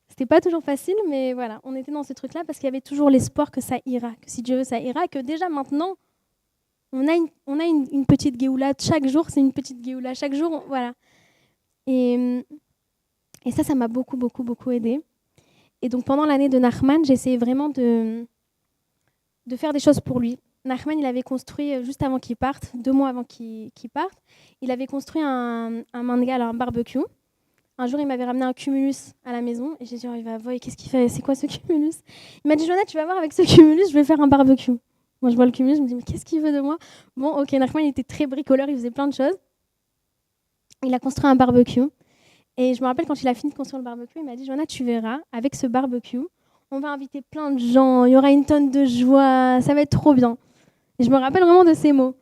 C'était pas toujours facile, mais voilà, on était dans ce truc-là parce qu'il y avait toujours l'espoir que ça ira, que si Dieu veut, ça ira, que déjà maintenant, on a une petite Géoula. Chaque jour, c'est une petite Géoula. Chaque jour, voilà. Et ça m'a beaucoup, beaucoup, beaucoup aidée. Et donc, pendant l'année de Nachman, j'ai essayé vraiment de faire des choses pour lui. Nachman, il avait construit, juste avant qu'il parte, 2 mois avant qu'il parte, il avait construit un mangal, un barbecue. Un jour, il m'avait ramené un cumulus à la maison et j'ai dit, oh, il va voir, qu'est-ce qu'il fait? C'est quoi ce cumulus? Il m'a dit, Joanna, tu vas voir, avec ce cumulus, je vais faire un barbecue. Moi, je vois le cumulus, je me dis, mais qu'est-ce qu'il veut de moi? Bon, ok, Nachman, il était très bricoleur, il faisait plein de choses. Il a construit un barbecue. Et je me rappelle, quand il a fini de construire le barbecue, il m'a dit, Joanna, tu verras, avec ce barbecue, on va inviter plein de gens, il y aura une tonne de joie, ça va être trop bien. Et je me rappelle vraiment de ces mots.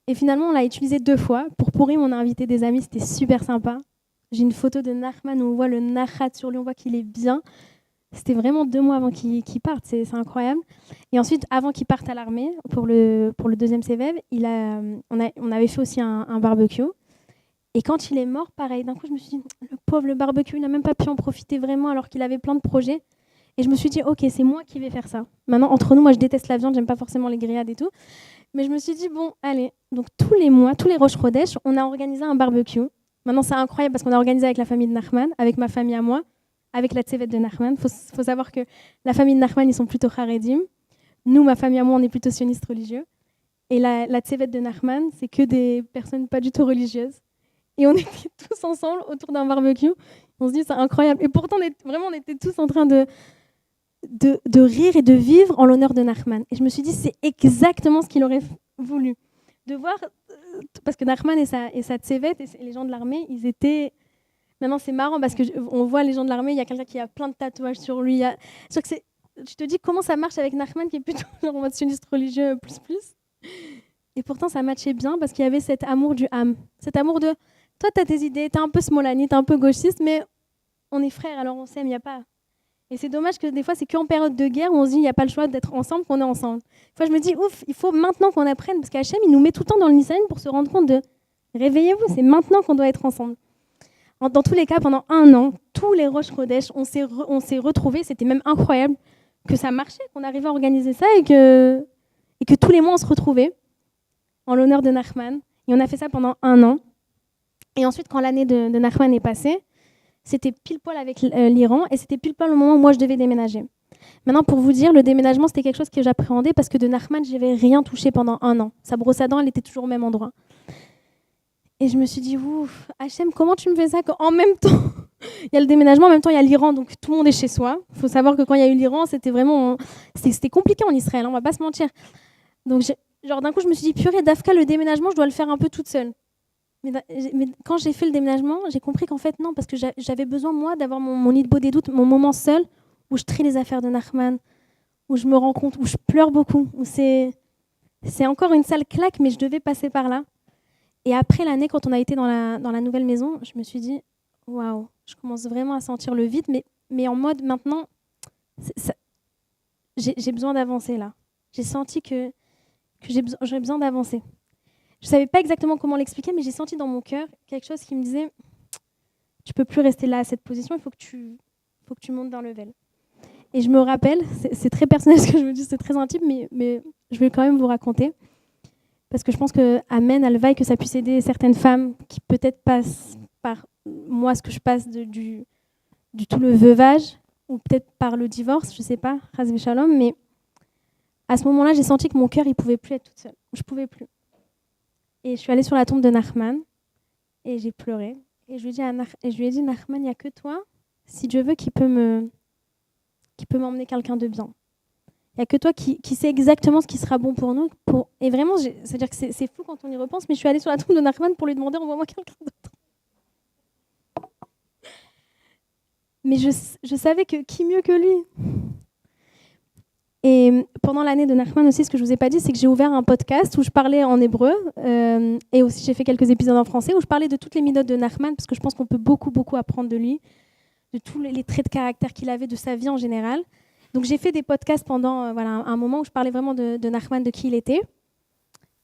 Et finalement, on l'a utilisé 2 fois. Pour Pourim, on a invité des amis, c'était super sympa. J'ai une photo de Nachman où on voit le nachat sur lui, on voit qu'il est bien. C'était vraiment 2 mois avant qu'il parte, c'est incroyable. Et ensuite, avant qu'il parte à l'armée, pour le deuxième CVEV, on avait fait aussi un barbecue. Et quand il est mort, pareil, d'un coup, je me suis dit, le pauvre, le barbecue, il n'a même pas pu en profiter vraiment alors qu'il avait plein de projets. Et je me suis dit, ok, c'est moi qui vais faire ça. Maintenant, entre nous, moi, je déteste la viande, j'aime pas forcément les grillades et tout. Mais je me suis dit, bon, allez. Donc, tous les mois, tous les Rosh Chodesh, on a organisé un barbecue. Maintenant, c'est incroyable parce qu'on a organisé avec la famille de Nachman, avec ma famille à moi, avec la tsevet de Nachman. Faut savoir que la famille de Nachman, ils sont plutôt Haredim. Nous, ma famille à moi, on est plutôt sionistes religieux. Et la tsevet de Nachman, c'est que des personnes pas du tout religieuses. Et on était tous ensemble autour d'un barbecue. On se dit, c'est incroyable. Et pourtant, on était tous en train de rire et de vivre en l'honneur de Nachman. Et je me suis dit, c'est exactement ce qu'il aurait voulu. De voir, parce que Nachman et sa tsevet, et les gens de l'armée, ils étaient... Maintenant, c'est marrant parce qu'on voit les gens de l'armée, il y a quelqu'un qui a plein de tatouages sur lui. Tu te dis comment ça marche avec Nachman qui est plutôt en mode sioniste religieux plus. Et pourtant, ça matchait bien parce qu'il y avait cet amour du âme. Cet amour de, toi, tu as tes idées, tu es un peu smolani, tu es un peu gauchiste, mais on est frères, alors on s'aime, il n'y a pas... Et c'est dommage que des fois, c'est qu'en période de guerre où on se dit il n'y a pas le choix d'être ensemble qu'on est ensemble. Des fois, je me dis, ouf, il faut maintenant qu'on apprenne, parce qu'Hachem, il nous met tout le temps dans le Nissan pour se rendre compte de réveillez-vous, c'est maintenant qu'on doit être ensemble. Dans tous les cas, pendant 1 an, tous les Rosh Chodesh, on s'est retrouvés. C'était même incroyable que ça marchait, qu'on arrivait à organiser ça et que tous les mois, on se retrouvait en l'honneur de Nachman. Et on a fait ça pendant 1 an. Et ensuite, quand l'année de Nachman est passée, c'était pile poil avec l'Iran et c'était pile poil au moment où moi, je devais déménager. Maintenant, pour vous dire, le déménagement, c'était quelque chose que j'appréhendais parce que de Nachman, je n'avais rien touché pendant 1 an. Sa brosse à dents, elle était toujours au même endroit. Et je me suis dit, ouf, Hachem, comment tu me fais ça qu'en même temps, il y a le déménagement, en même temps, il y a l'Iran, donc tout le monde est chez soi. Il faut savoir que quand il y a eu l'Iran, c'était vraiment... C'était compliqué en Israël, on va pas se mentir. Donc, d'un coup, je me suis dit, purée, Dafka, le déménagement, je dois le faire un peu toute seule. Mais quand j'ai fait le déménagement, j'ai compris qu'en fait, non, parce que j'avais besoin, moi, d'avoir mon nid de beau des doutes, mon moment seul, où je trie les affaires de Nachman, où je me rends compte, où je pleure beaucoup, où c'est encore une sale claque, mais je devais passer par là. Et après l'année, quand on a été dans la nouvelle maison, je me suis dit, waouh, je commence vraiment à sentir le vide, mais en mode maintenant, j'ai besoin d'avancer là. J'ai senti que j'aurais besoin d'avancer. Je ne savais pas exactement comment l'expliquer, mais j'ai senti dans mon cœur quelque chose qui me disait, tu ne peux plus rester là à cette position, il faut que tu montes d'un level. Et je me rappelle, c'est très personnel ce que je me dis, c'est très intime, mais je vais quand même vous raconter. Parce que je pense que Amen, Alvaï, que ça puisse aider certaines femmes qui peut-être passent par moi, ce que je passe du tout le veuvage, ou peut-être par le divorce, je sais pas, Chas v'Shalom, mais à ce moment-là, j'ai senti que mon cœur, il pouvait plus être toute seule. Je pouvais plus. Et je suis allée sur la tombe de Nachman et j'ai pleuré. Et je lui ai dit, Nachman, il n'y a que toi, si Dieu veut, qui peut m'emmener quelqu'un de bien. Il n'y a que toi qui sais exactement ce qui sera bon pour nous. Et vraiment, c'est-à-dire que c'est fou quand on y repense, mais je suis allée sur la tombe de Nachman pour lui demander, envoie-moi quelqu'un d'autre. Mais je savais que qui mieux que lui. Et pendant l'année de Nachman aussi, ce que je vous ai pas dit, c'est que j'ai ouvert un podcast où je parlais en hébreu et aussi j'ai fait quelques épisodes en français où je parlais de toutes les midotes de Nachman parce que je pense qu'on peut beaucoup apprendre de lui, de tous les traits de caractère qu'il avait, de sa vie en général. Donc j'ai fait des podcasts pendant un moment où je parlais vraiment de Nachman, de qui il était.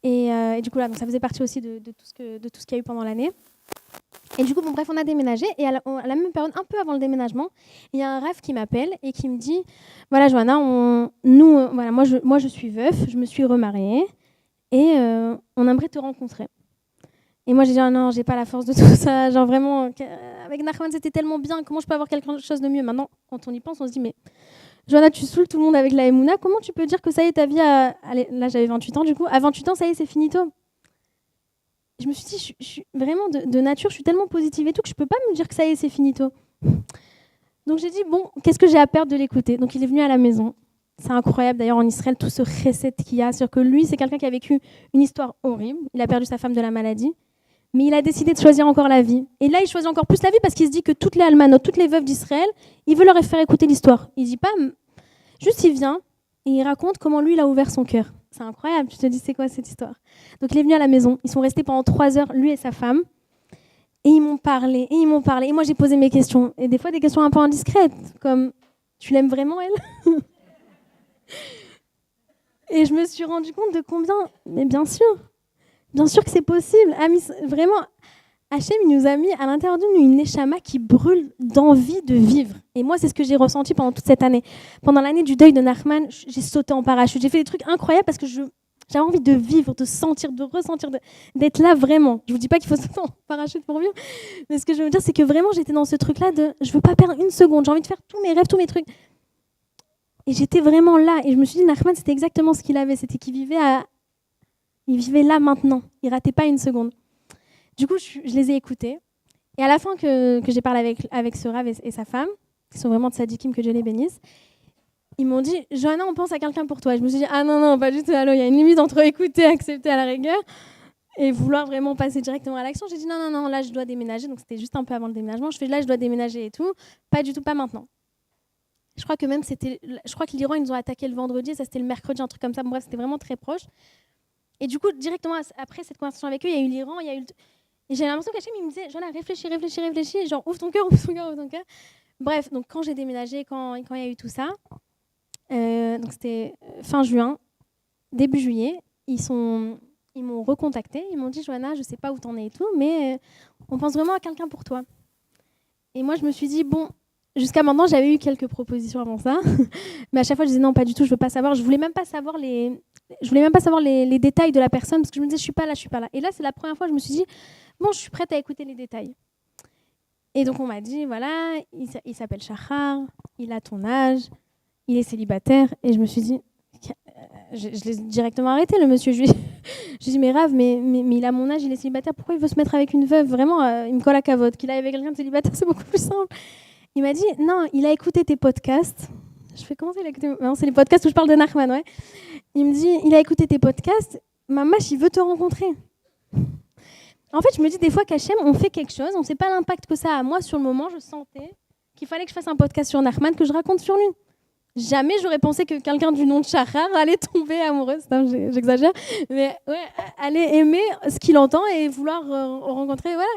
Et du coup, là, donc ça faisait partie aussi de tout ce qu'il y a eu pendant l'année. Et du coup, bref, on a déménagé. Et à la même période, un peu avant le déménagement, il y a un rêve qui m'appelle et qui me dit, voilà, Johanna, moi je suis veuf, je me suis remariée et on aimerait te rencontrer. Et moi, j'ai dit, non, j'ai pas la force de tout ça. Genre vraiment, avec Nachman, c'était tellement bien. Comment je peux avoir quelque chose de mieux? Maintenant, quand on y pense, on se dit, mais Johanna, tu saoules tout le monde avec la Emouna. Comment tu peux dire que ça y est, ta vie là, j'avais 28 ans, du coup. À 28 ans, ça y est, c'est finito. Je me suis dit, je suis vraiment de nature, je suis tellement positive et tout que je peux pas me dire que ça y est, c'est finito. Donc j'ai dit, bon, qu'est-ce que j'ai à perdre de l'écouter? Donc il est venu à la maison. C'est incroyable d'ailleurs en Israël, tout ce chesed qu'il y a. C'est-à-dire que lui, c'est quelqu'un qui a vécu une histoire horrible. Il a perdu sa femme de la maladie. Mais il a décidé de choisir encore la vie. Et là, il choisit encore plus la vie parce qu'il se dit que toutes les almanotes, toutes les veuves d'Israël, il veut leur faire écouter l'histoire. Il dit pas, juste il vient et il raconte comment lui, il a ouvert son cœur. C'est incroyable, tu te dis, c'est quoi cette histoire? Donc il est venu à la maison, ils sont restés pendant 3 heures, lui et sa femme, et ils m'ont parlé. Et moi j'ai posé mes questions, et des fois des questions un peu indiscrètes, comme, tu l'aimes vraiment elle? Et je me suis rendu compte de combien, mais bien sûr que c'est possible. Vraiment, Hachem, il nous a mis à l'intérieur de nous une neshama qui brûle d'envie de vivre. Et moi, c'est ce que j'ai ressenti pendant toute cette année. Pendant l'année du deuil de Nachman, j'ai sauté en parachute. J'ai fait des trucs incroyables parce que j'avais envie de vivre, de sentir, de ressentir, d'être là vraiment. Je ne vous dis pas qu'il faut sauter en parachute pour vivre. Mais ce que je veux dire, c'est que vraiment, j'étais dans ce truc-là de je ne veux pas perdre une seconde. J'ai envie de faire tous mes rêves, tous mes trucs. Et j'étais vraiment là. Et je me suis dit, Nachman, c'était exactement ce qu'il avait. C'était qu'il vivait là maintenant. Il ne ratait pas une seconde. Du coup, je les ai écoutés. Et à la fin que j'ai parlé avec ce Rav et sa femme, qui sont vraiment de Sadikim, que Dieu les bénisse, ils m'ont dit, Johanna, on pense à quelqu'un pour toi. Et je me suis dit, ah non, pas du tout. Il y a une limite entre écouter, accepter à la rigueur, et vouloir vraiment passer directement à l'action. J'ai dit, non, là, je dois déménager. Donc, c'était juste un peu avant le déménagement. Je fais, là, je dois déménager et tout. Pas du tout, pas maintenant. Je crois que l'Iran, ils nous ont attaqué le vendredi, et ça, c'était le mercredi, un truc comme ça. Bon, bref, c'était vraiment très proche. Et du coup, directement après cette conversation avec eux, il y a eu l'Iran, il y a eu et j'ai l'impression qu'Hachem, il me disait, Johanna, réfléchis, genre ouvre ton cœur. Bref, donc quand j'ai déménagé, quand il y a eu tout ça, donc c'était fin juin, début juillet, ils m'ont recontacté, ils m'ont dit, Johanna, je sais pas où t'en es et tout, mais on pense vraiment à quelqu'un pour toi. Et moi, je me suis dit, bon, jusqu'à maintenant, j'avais eu quelques propositions avant ça, mais à chaque fois, je disais non, pas du tout, je veux pas savoir. Je voulais même pas savoir les détails de la personne parce que je me disais, je suis pas là. Et là, c'est la première fois que je me suis dit, bon, je suis prête à écouter les détails. Et donc, on m'a dit, voilà, il s'appelle Shachar, il a ton âge, il est célibataire. Et je me suis dit, je l'ai directement arrêté, le monsieur. Je lui ai dit, mais Rav, mais il a mon âge, il est célibataire, pourquoi il veut se mettre avec une veuve? Vraiment, il me colle à cavote. Qu'il aille avec quelqu'un de célibataire, c'est beaucoup plus simple. Il m'a dit, non, il a écouté tes podcasts. Je fais, comment ça, il a écouté? Non, c'est les podcasts où je parle de Nachman, ouais. Il me dit, il a écouté tes podcasts, Mamash, il veut te rencontrer. En fait, je me dis des fois qu'Hachem, on fait quelque chose, on ne sait pas l'impact que ça a. Moi, sur le moment, je sentais qu'il fallait que je fasse un podcast sur Nachman, que je raconte sur lui. Jamais j'aurais pensé que quelqu'un du nom de Shachar allait tomber amoureuse, j'exagère, mais ouais, allait aimer ce qu'il entend et vouloir rencontrer, voilà.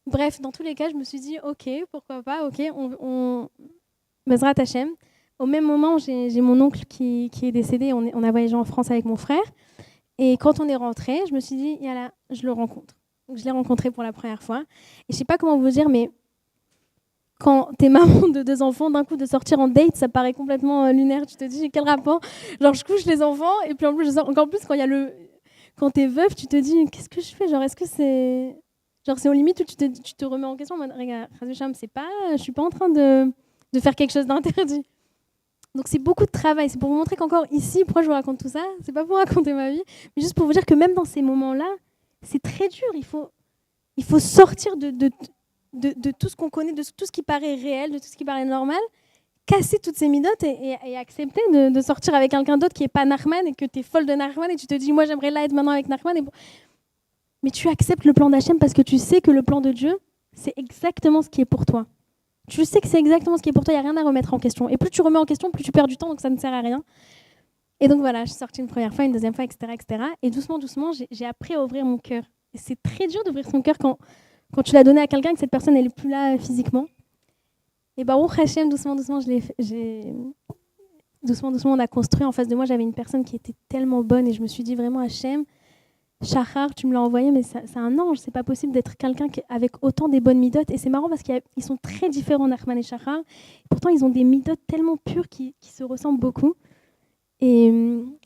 Bref, dans tous les cas, je me suis dit, ok, pourquoi pas, ok, on Bezrat Hachem. Au même moment, j'ai mon oncle qui est décédé, on a voyagé en France avec mon frère. Et quand on est rentré, je me suis dit, yalla, je le rencontre. Donc je l'ai rencontré pour la première fois. Et je sais pas comment vous dire, mais quand t'es maman de 2 enfants, d'un coup de sortir en date, ça paraît complètement lunaire. Tu te dis, quel rapport? Genre, je couche les enfants, et puis en plus, je sors encore plus quand t'es veuve, tu te dis, qu'est-ce que je fais? Genre, est-ce que c'est... Genre, c'est aux limites où tu te remets en question en mode, regarde, je suis pas en train de de faire quelque chose d'interdit. Donc c'est beaucoup de travail. C'est pour vous montrer qu'encore ici, pourquoi je vous raconte tout ça, c'est pas pour raconter ma vie, mais juste pour vous dire que même dans ces moments-là, c'est très dur. Il faut sortir de tout ce qu'on connaît, de tout ce qui paraît réel, de tout ce qui paraît normal, casser toutes ces midotes et accepter de sortir avec quelqu'un d'autre qui n'est pas Nachman et que tu es folle de Nachman et tu te dis, moi j'aimerais là être maintenant avec Nachman. Mais tu acceptes le plan d'Hachem parce que tu sais que le plan de Dieu, c'est exactement ce qui est pour toi. Tu sais que c'est exactement ce qui est pour toi, il n'y a rien à remettre en question. Et plus tu remets en question, plus tu perds du temps, donc ça ne sert à rien. Et donc voilà, je suis sortie une première fois, une deuxième fois, etc. etc. Et doucement, j'ai appris à ouvrir mon cœur. Et c'est très dur d'ouvrir son cœur quand tu l'as donné à quelqu'un, que cette personne n'est plus là physiquement. Et Baruch Hashem, doucement, on a construit. En face de moi, j'avais une personne qui était tellement bonne et je me suis dit vraiment, Hashem, Shachar, tu me l'as envoyé, mais c'est un ange. C'est pas possible d'être quelqu'un avec autant des bonnes midotes. Et c'est marrant parce qu'ils sont très différents, Nachman et Shachar. Pourtant, ils ont des midotes tellement pures qui se ressemblent beaucoup. Et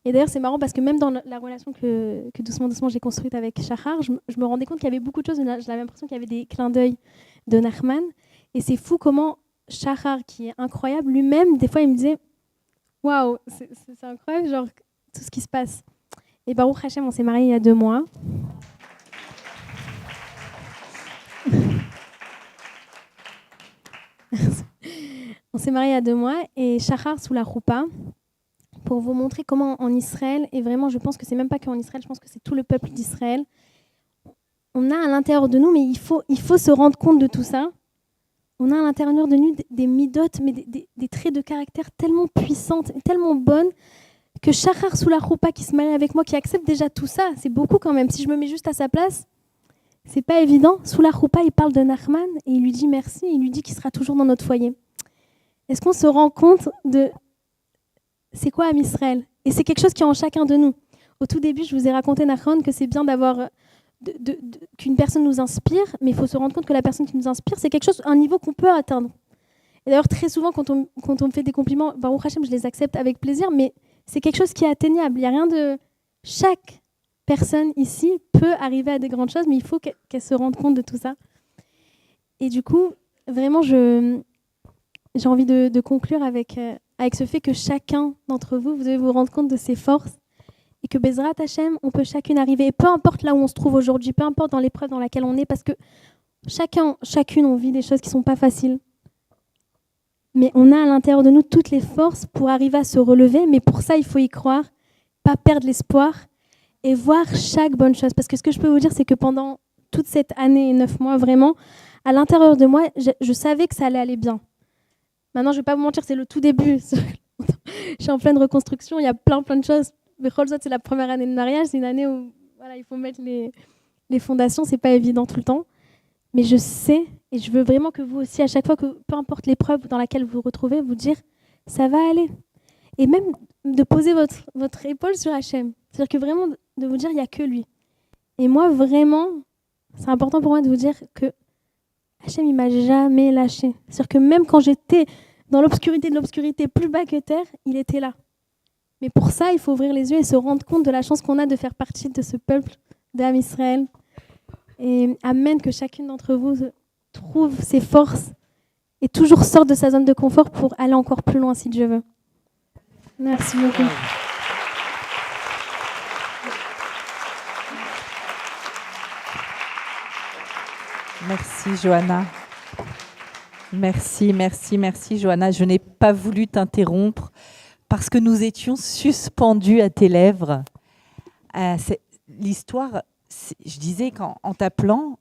d'ailleurs, c'est marrant parce que même dans la relation que doucement j'ai construite avec Shachar, je me rendais compte qu'il y avait beaucoup de choses. J'avais l'impression qu'il y avait des clins d'œil de Nachman. Et c'est fou comment Shachar, qui est incroyable, lui-même, des fois, il me disait « Waouh, c'est incroyable, genre, tout ce qui se passe. » Et Baruch Hashem, on s'est mariés il y a 2 mois. On s'est mariés il y a 2 mois et Shachar sous la roupa, pour vous montrer comment en Israël, et vraiment je pense que c'est même pas qu'en Israël, je pense que c'est tout le peuple d'Israël, on a à l'intérieur de nous, mais il faut se rendre compte de tout ça, on a à l'intérieur de nous des midotes, mais des traits de caractère tellement puissantes, tellement bonnes, que Shachar sous la roupa qui se marie avec moi, qui accepte déjà tout ça, c'est beaucoup quand même. Si je me mets juste à sa place, c'est pas évident. Sous la roupa, il parle de Nachman et il lui dit merci, il lui dit qu'il sera toujours dans notre foyer. Est-ce qu'on se rend compte de c'est quoi Am Israël? Et c'est quelque chose qui est en chacun de nous. Au tout début, je vous ai raconté, Nachman, que c'est bien d'avoir qu'une personne nous inspire, mais il faut se rendre compte que la personne qui nous inspire, c'est quelque chose, un niveau qu'on peut atteindre. Et d'ailleurs, très souvent, quand on me fait des compliments, Baruch Hashem, je les accepte avec plaisir, mais c'est quelque chose qui est atteignable. Il y a rien de... Chaque personne ici peut arriver à des grandes choses, mais il faut qu'elle se rende compte de tout ça. Et du coup, vraiment, j'ai envie de conclure avec ce fait que chacun d'entre vous, vous devez vous rendre compte de ses forces et que Bezrat Hashem, on peut chacune arriver. Et peu importe là où on se trouve aujourd'hui, peu importe dans l'épreuve dans laquelle on est, parce que chacune, on vit des choses qui ne sont pas faciles. Mais on a à l'intérieur de nous toutes les forces pour arriver à se relever. Mais pour ça, il faut y croire, pas perdre l'espoir et voir chaque bonne chose. Parce que ce que je peux vous dire, c'est que pendant toute cette année et 9 mois, vraiment, à l'intérieur de moi, je savais que ça allait aller bien. Maintenant, je ne vais pas vous mentir, c'est le tout début. Je suis en pleine reconstruction, il y a plein de choses. Mais Kholzot, c'est la première année de mariage. C'est une année où voilà, il faut mettre les fondations. Ce n'est pas évident tout le temps. Mais je sais, et je veux vraiment que vous aussi, à chaque fois, que peu importe l'épreuve dans laquelle vous vous retrouvez, vous dire « ça va aller ». Et même de poser votre épaule sur Hachem. C'est-à-dire que vraiment, de vous dire « il n'y a que lui ». Et moi, vraiment, c'est important pour moi de vous dire que Hachem, il ne m'a jamais lâché. C'est-à-dire que même quand j'étais dans l'obscurité de l'obscurité, plus bas que terre, il était là. Mais pour ça, il faut ouvrir les yeux et se rendre compte de la chance qu'on a de faire partie de ce peuple d'Am Israël. Et amen, que chacune d'entre vous trouve ses forces et toujours sorte de sa zone de confort pour aller encore plus loin si Dieu veut. Merci beaucoup. Merci Johanna. Merci Johanna. Je n'ai pas voulu t'interrompre parce que nous étions suspendus à tes lèvres. L'histoire, je disais en t'appelant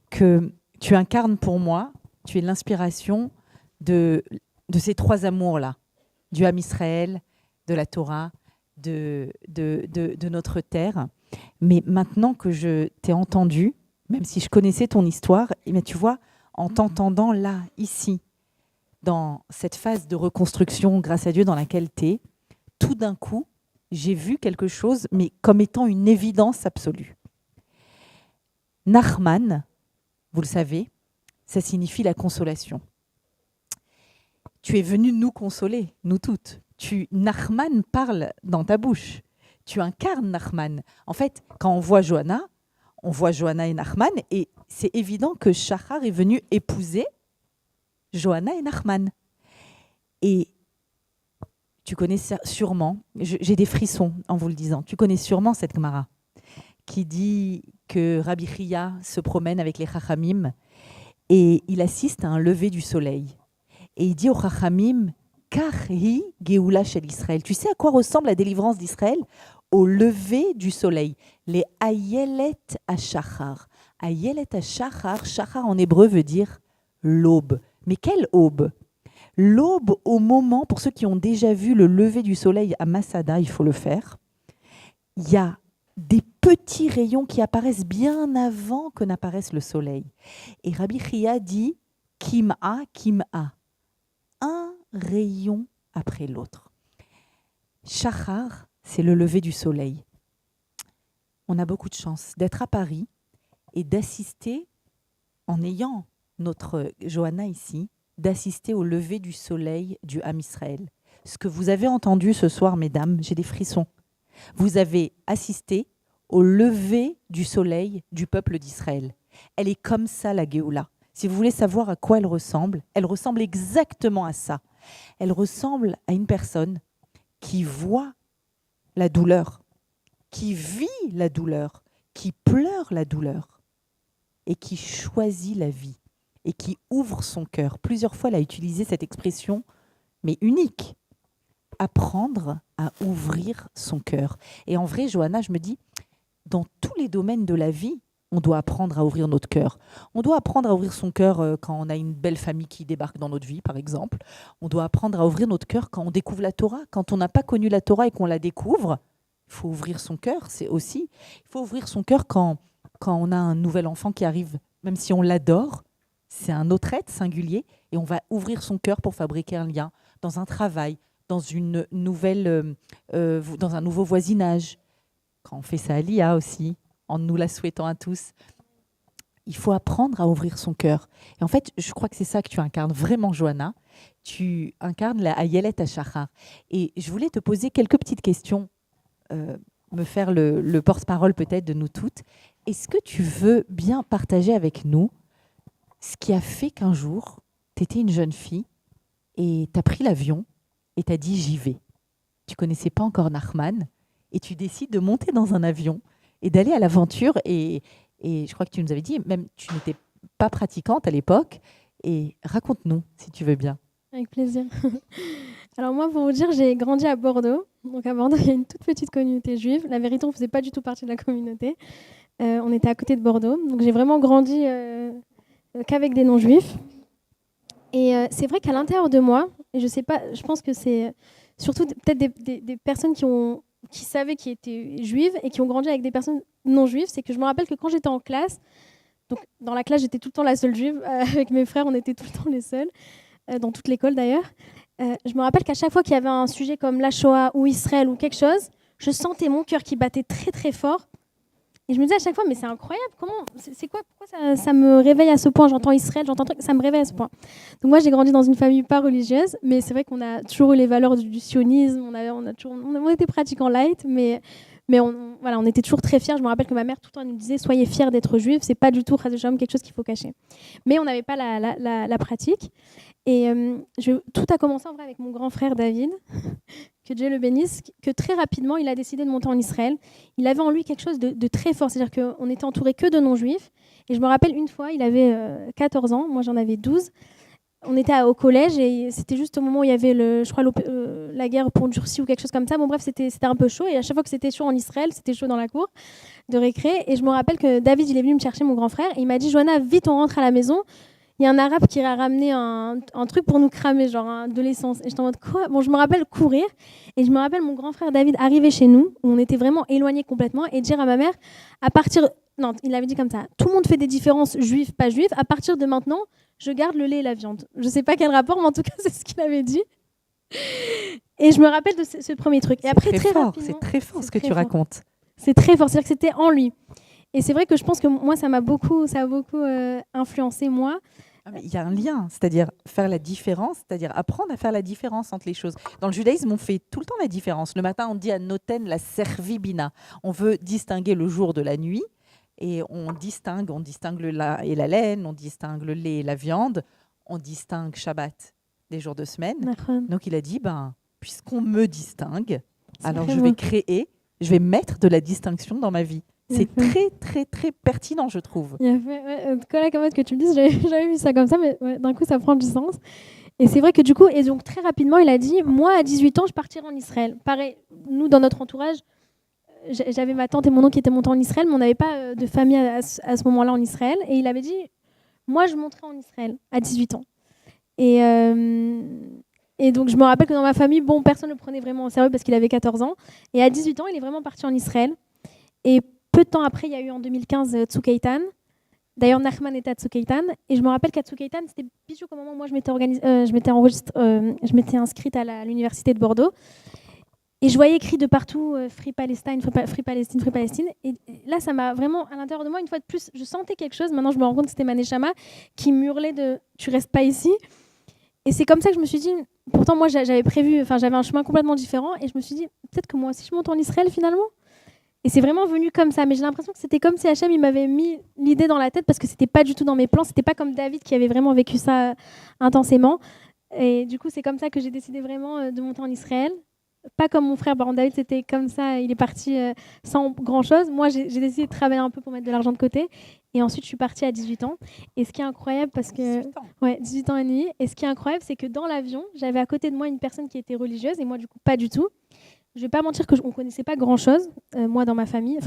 que tu incarnes pour moi, tu es l'inspiration de ces 3 amours-là, du Ham Israël, de la Torah, de notre terre. Mais maintenant que je t'ai entendu, même si je connaissais ton histoire, mais tu vois, en t'entendant là, ici, dans cette phase de reconstruction, grâce à Dieu, dans laquelle tu es, tout d'un coup, j'ai vu quelque chose, mais comme étant une évidence absolue. Nachman, vous le savez, ça signifie la consolation. Tu es venu nous consoler, nous toutes. Nachman parle dans ta bouche. Tu incarnes Nachman. En fait, quand on voit Johanna et Nachman, et c'est évident que Shachar est venu épouser Johanna et Nachman. Et tu connais sûrement, j'ai des frissons en vous le disant, tu connais sûrement cette Gemara qui dit que Rabbi Chia se promène avec les Chachamim et il assiste à un lever du soleil. Et il dit aux Chachamim, Karhi Geoula shel Israël. Tu sais à quoi ressemble la délivrance d'Israël? Au lever du soleil. Les Ayelet HaShachar. Ayelet HaShachar, Shachar en hébreu veut dire l'aube. Mais quelle aube? L'aube au moment, pour ceux qui ont déjà vu le lever du soleil à Masada, il faut le faire, il y a des petits rayons qui apparaissent bien avant que n'apparaisse le soleil. Et Rabbi Chia dit Kim'a, Kim'a. Un rayon après l'autre. Shachar, c'est le lever du soleil. On a beaucoup de chance d'être à Paris et d'assister, en ayant notre Johanna ici, d'assister au lever du soleil du Ham Israël. Ce que vous avez entendu ce soir, mesdames, j'ai des frissons. Vous avez assisté au lever du soleil du peuple d'Israël. Elle est comme ça, la Géoula. Si vous voulez savoir à quoi elle ressemble exactement à ça. Elle ressemble à une personne qui voit la douleur, qui vit la douleur, qui pleure la douleur et qui choisit la vie et qui ouvre son cœur. Plusieurs fois, elle a utilisé cette expression, mais unique. Apprendre à ouvrir son cœur. Et en vrai, Johanna, je me dis, dans tous les domaines de la vie, on doit apprendre à ouvrir notre cœur. On doit apprendre à ouvrir son cœur quand on a une belle famille qui débarque dans notre vie, par exemple. On doit apprendre à ouvrir notre cœur quand on découvre la Torah. Quand on n'a pas connu la Torah et qu'on la découvre, il faut ouvrir son cœur. Il faut ouvrir son cœur quand on a un nouvel enfant qui arrive, même si on l'adore. C'est un autre être singulier et on va ouvrir son cœur pour fabriquer un lien dans un travail, dans une nouvelle, dans un nouveau voisinage. Quand on fait ça à l'IA aussi, en nous la souhaitant à tous. Il faut apprendre à ouvrir son cœur. Et en fait, je crois que c'est ça que tu incarnes vraiment, Johanna. Tu incarnes la Ayelet HaShachar. Et je voulais te poser quelques petites questions, me faire le porte-parole peut-être de nous toutes. Est-ce que tu veux bien partager avec nous ce qui a fait qu'un jour, tu étais une jeune fille et tu as pris l'avion et tu as dit « j'y vais ». Tu connaissais pas encore Nachman et tu décides de monter dans un avion et d'aller à l'aventure. Et je crois que tu nous avais dit, même tu n'étais pas pratiquante à l'époque. Et raconte-nous, si tu veux bien. Avec plaisir. Alors moi, pour vous dire, j'ai grandi à Bordeaux. Donc à Bordeaux, il y a une toute petite communauté juive. La vérité, on ne faisait pas du tout partie de la communauté. On était à côté de Bordeaux. Donc j'ai vraiment grandi qu'avec des non-juifs. Et c'est vrai qu'à l'intérieur de moi, et je sais pas, je pense que c'est surtout peut-être des personnes qui savaient qui étaient juives et qui ont grandi avec des personnes non juives, c'est que je me rappelle que quand j'étais en classe, donc dans la classe j'étais tout le temps la seule juive, avec mes frères on était tout le temps les seuls, dans toute l'école d'ailleurs. Je me rappelle qu'à chaque fois qu'il y avait un sujet comme la Shoah ou Israël ou quelque chose, je sentais mon cœur qui battait très très fort. Et je me disais à chaque fois, mais c'est incroyable, c'est quoi, pourquoi ça me réveille à ce point? J'entends Israël, j'entends truc, ça me réveille à ce point. Donc moi, j'ai grandi dans une famille pas religieuse, mais c'est vrai qu'on a toujours eu les valeurs du sionisme, on était pratiquants light, mais voilà, on était toujours très fiers. Je me rappelle que ma mère tout le temps nous disait, soyez fiers d'être juifs, c'est pas du tout quelque chose qu'il faut cacher. Mais on n'avait pas la pratique. Et tout a commencé en vrai avec mon grand frère David, que Dieu le bénisse, que très rapidement, il a décidé de monter en Israël. Il avait en lui quelque chose de très fort, c'est-à-dire qu'on était entouré que de non-juifs. Et je me rappelle une fois, il avait 14 ans, moi j'en avais 12. On était au collège et c'était juste au moment où il y avait, la guerre pour Dursi ou quelque chose comme ça. Bon bref, c'était un peu chaud. Et à chaque fois que c'était chaud en Israël, c'était chaud dans la cour de récré. Et je me rappelle que David, il est venu me chercher, mon grand frère, et il m'a dit, Johanna, vite, on rentre à la maison. Il y a un arabe qui a ramené un truc pour nous cramer, genre de l'essence. Et j'étais en mode quoi? Bon, je me rappelle courir. Et je me rappelle mon grand frère David arriver chez nous, où on était vraiment éloignés complètement, et dire à ma mère, non, il avait dit comme ça, tout le monde fait des différences juifs, pas juifs. À partir de maintenant, je garde le lait et la viande. Je sais pas quel rapport, mais en tout cas, c'est ce qu'il avait dit. Et je me rappelle de ce premier truc. Et après, très rapidement, c'est très fort ce que tu racontes. C'est très fort, c'est-à-dire que c'était en lui. Et c'est vrai que je pense que moi, ça a beaucoup influencé moi. Il y a un lien, c'est-à-dire faire la différence, c'est-à-dire apprendre à faire la différence entre les choses. Dans le judaïsme, on fait tout le temps la différence. Le matin, on dit à Noten la servibina. On veut distinguer le jour de la nuit et on distingue le lait et la laine, on distingue le lait et la viande, on distingue Shabbat des jours de semaine. D'accord. Donc, il a dit, puisqu'on me distingue, C'est alors vraiment- je vais mettre de la distinction dans ma vie. C'est D'accord. très, très, très pertinent, je trouve. Il a fait, collègue, en fait, que tu me dises, j'avais jamais vu ça comme ça, mais ouais, d'un coup, ça prend du sens. Et c'est vrai que du coup, et donc très rapidement, il a dit, moi, à 18 ans, je partirai en Israël. Pareil, nous, dans notre entourage, j'avais ma tante et mon oncle qui étaient montés en Israël, mais on n'avait pas de famille à ce moment-là en Israël. Et il avait dit, moi, je monterai en Israël à 18 ans. Et donc, je me rappelle que dans ma famille, personne ne le prenait vraiment au sérieux parce qu'il avait 14 ans. Et à 18 ans, il est vraiment parti en Israël. Et peu de temps après, il y a eu en 2015 Tzuk-Eitan. D'ailleurs, Nachman était à Tzuk-Eitan. Et je me rappelle qu'à Tzuk-Eitan, c'était pile au moment où moi, je m'étais inscrite à l'université de Bordeaux. Et je voyais écrit de partout Free Palestine, Free Palestine, Free Palestine. Et là, ça m'a vraiment, à l'intérieur de moi, une fois de plus, je sentais quelque chose. Maintenant, je me rends compte que c'était ma Neshama qui m'hurlait de « tu restes pas ici ». Et c'est comme ça que je me suis dit, pourtant, moi, j'avais un chemin complètement différent. Et je me suis dit, peut-être que moi aussi, je monte en Israël finalement. Et c'est vraiment venu comme ça. Mais j'ai l'impression que c'était comme si Hachem, il m'avait mis l'idée dans la tête parce que c'était pas du tout dans mes plans. C'était pas comme David qui avait vraiment vécu ça intensément. Et du coup, c'est comme ça que j'ai décidé vraiment de monter en Israël. Pas comme mon frère, David, c'était comme ça, il est parti sans grand-chose. Moi, j'ai décidé de travailler un peu pour mettre de l'argent de côté. Et ensuite, je suis partie à 18 ans. Et ce qui est incroyable, parce que... 18 ans. Ouais, 18 ans et demi. Et ce qui est incroyable, c'est que dans l'avion, j'avais à côté de moi une personne qui était religieuse, et moi, du coup, pas du tout. Je vais pas mentir qu'on connaissait pas grand-chose, moi, dans ma famille.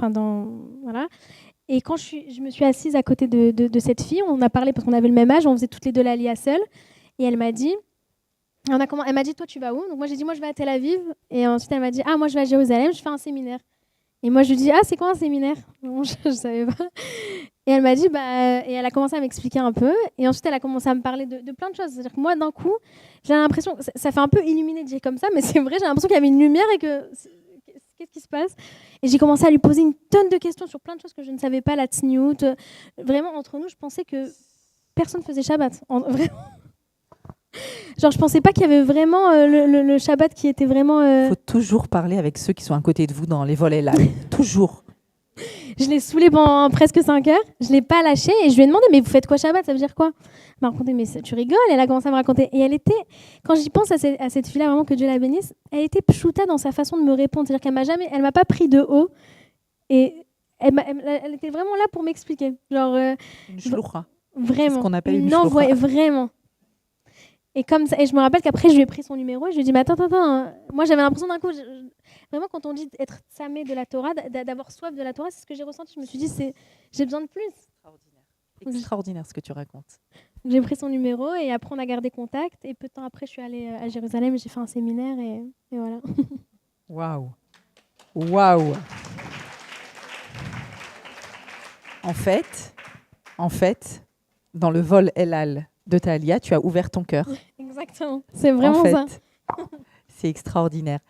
Voilà. Et quand je me suis assise à côté de cette fille, on a parlé parce qu'on avait le même âge, on faisait toutes les deux l'Aliyah seule. Et elle m'a dit... Elle m'a dit, toi, tu vas où? Donc moi, j'ai dit, moi, je vais à Tel Aviv. Et ensuite, elle m'a dit, moi, je vais à Jérusalem, je fais un séminaire. Et moi, je lui dis, c'est quoi un séminaire? Bon, je savais pas. Et elle m'a dit, et elle a commencé à m'expliquer un peu. Et ensuite, elle a commencé à me parler de plein de choses. C'est-à-dire que moi, d'un coup, j'ai l'impression, ça fait un peu illuminé de dire comme ça, mais c'est vrai, j'ai l'impression qu'il y avait une lumière et que, qu'est-ce qui se passe? Et j'ai commencé à lui poser une tonne de questions sur plein de choses que je ne savais pas, la tsniout. Vraiment, entre nous, je pensais que personne faisait Shabbat. Vraiment. Genre, je pensais pas qu'il y avait vraiment le Shabbat qui était vraiment... Il faut toujours parler avec ceux qui sont à côté de vous dans les volets là. Toujours. Je l'ai saoulée pendant presque 5 heures. Je l'ai pas lâchée et je lui ai demandé, mais vous faites quoi Shabbat? Ça veut dire quoi? Elle m'a raconté, mais tu rigoles? Elle a commencé à me raconter. Et elle était, quand j'y pense à cette fille-là, vraiment que Dieu la bénisse, elle était pchouta dans sa façon de me répondre. C'est-à-dire elle m'a pas pris de haut. Et elle était vraiment là pour m'expliquer. Genre... Une shloucha. Vraiment. C'est ce qu'on appelle une Non, shloucha. vraiment. Et comme ça, et je me rappelle qu'aprପରେ, je lui ai pris son numéro et je lui ai dit, mais attends. Moi, j'avais l'impression d'un coup, vraiment, quand on dit être samé de la Torah, d'avoir soif de la Torah, c'est ce que j'ai ressenti. Je me suis dit, j'ai besoin de plus. Extraordinaire ce que tu racontes. J'ai pris son numéro et après, on a gardé contact. Et peu de temps après, je suis allée à Jérusalem et j'ai fait un séminaire et voilà. Waouh. En fait, dans le vol El Al de ta Aliyah, tu as ouvert ton cœur. Exactement. C'est vraiment ça. C'est extraordinaire.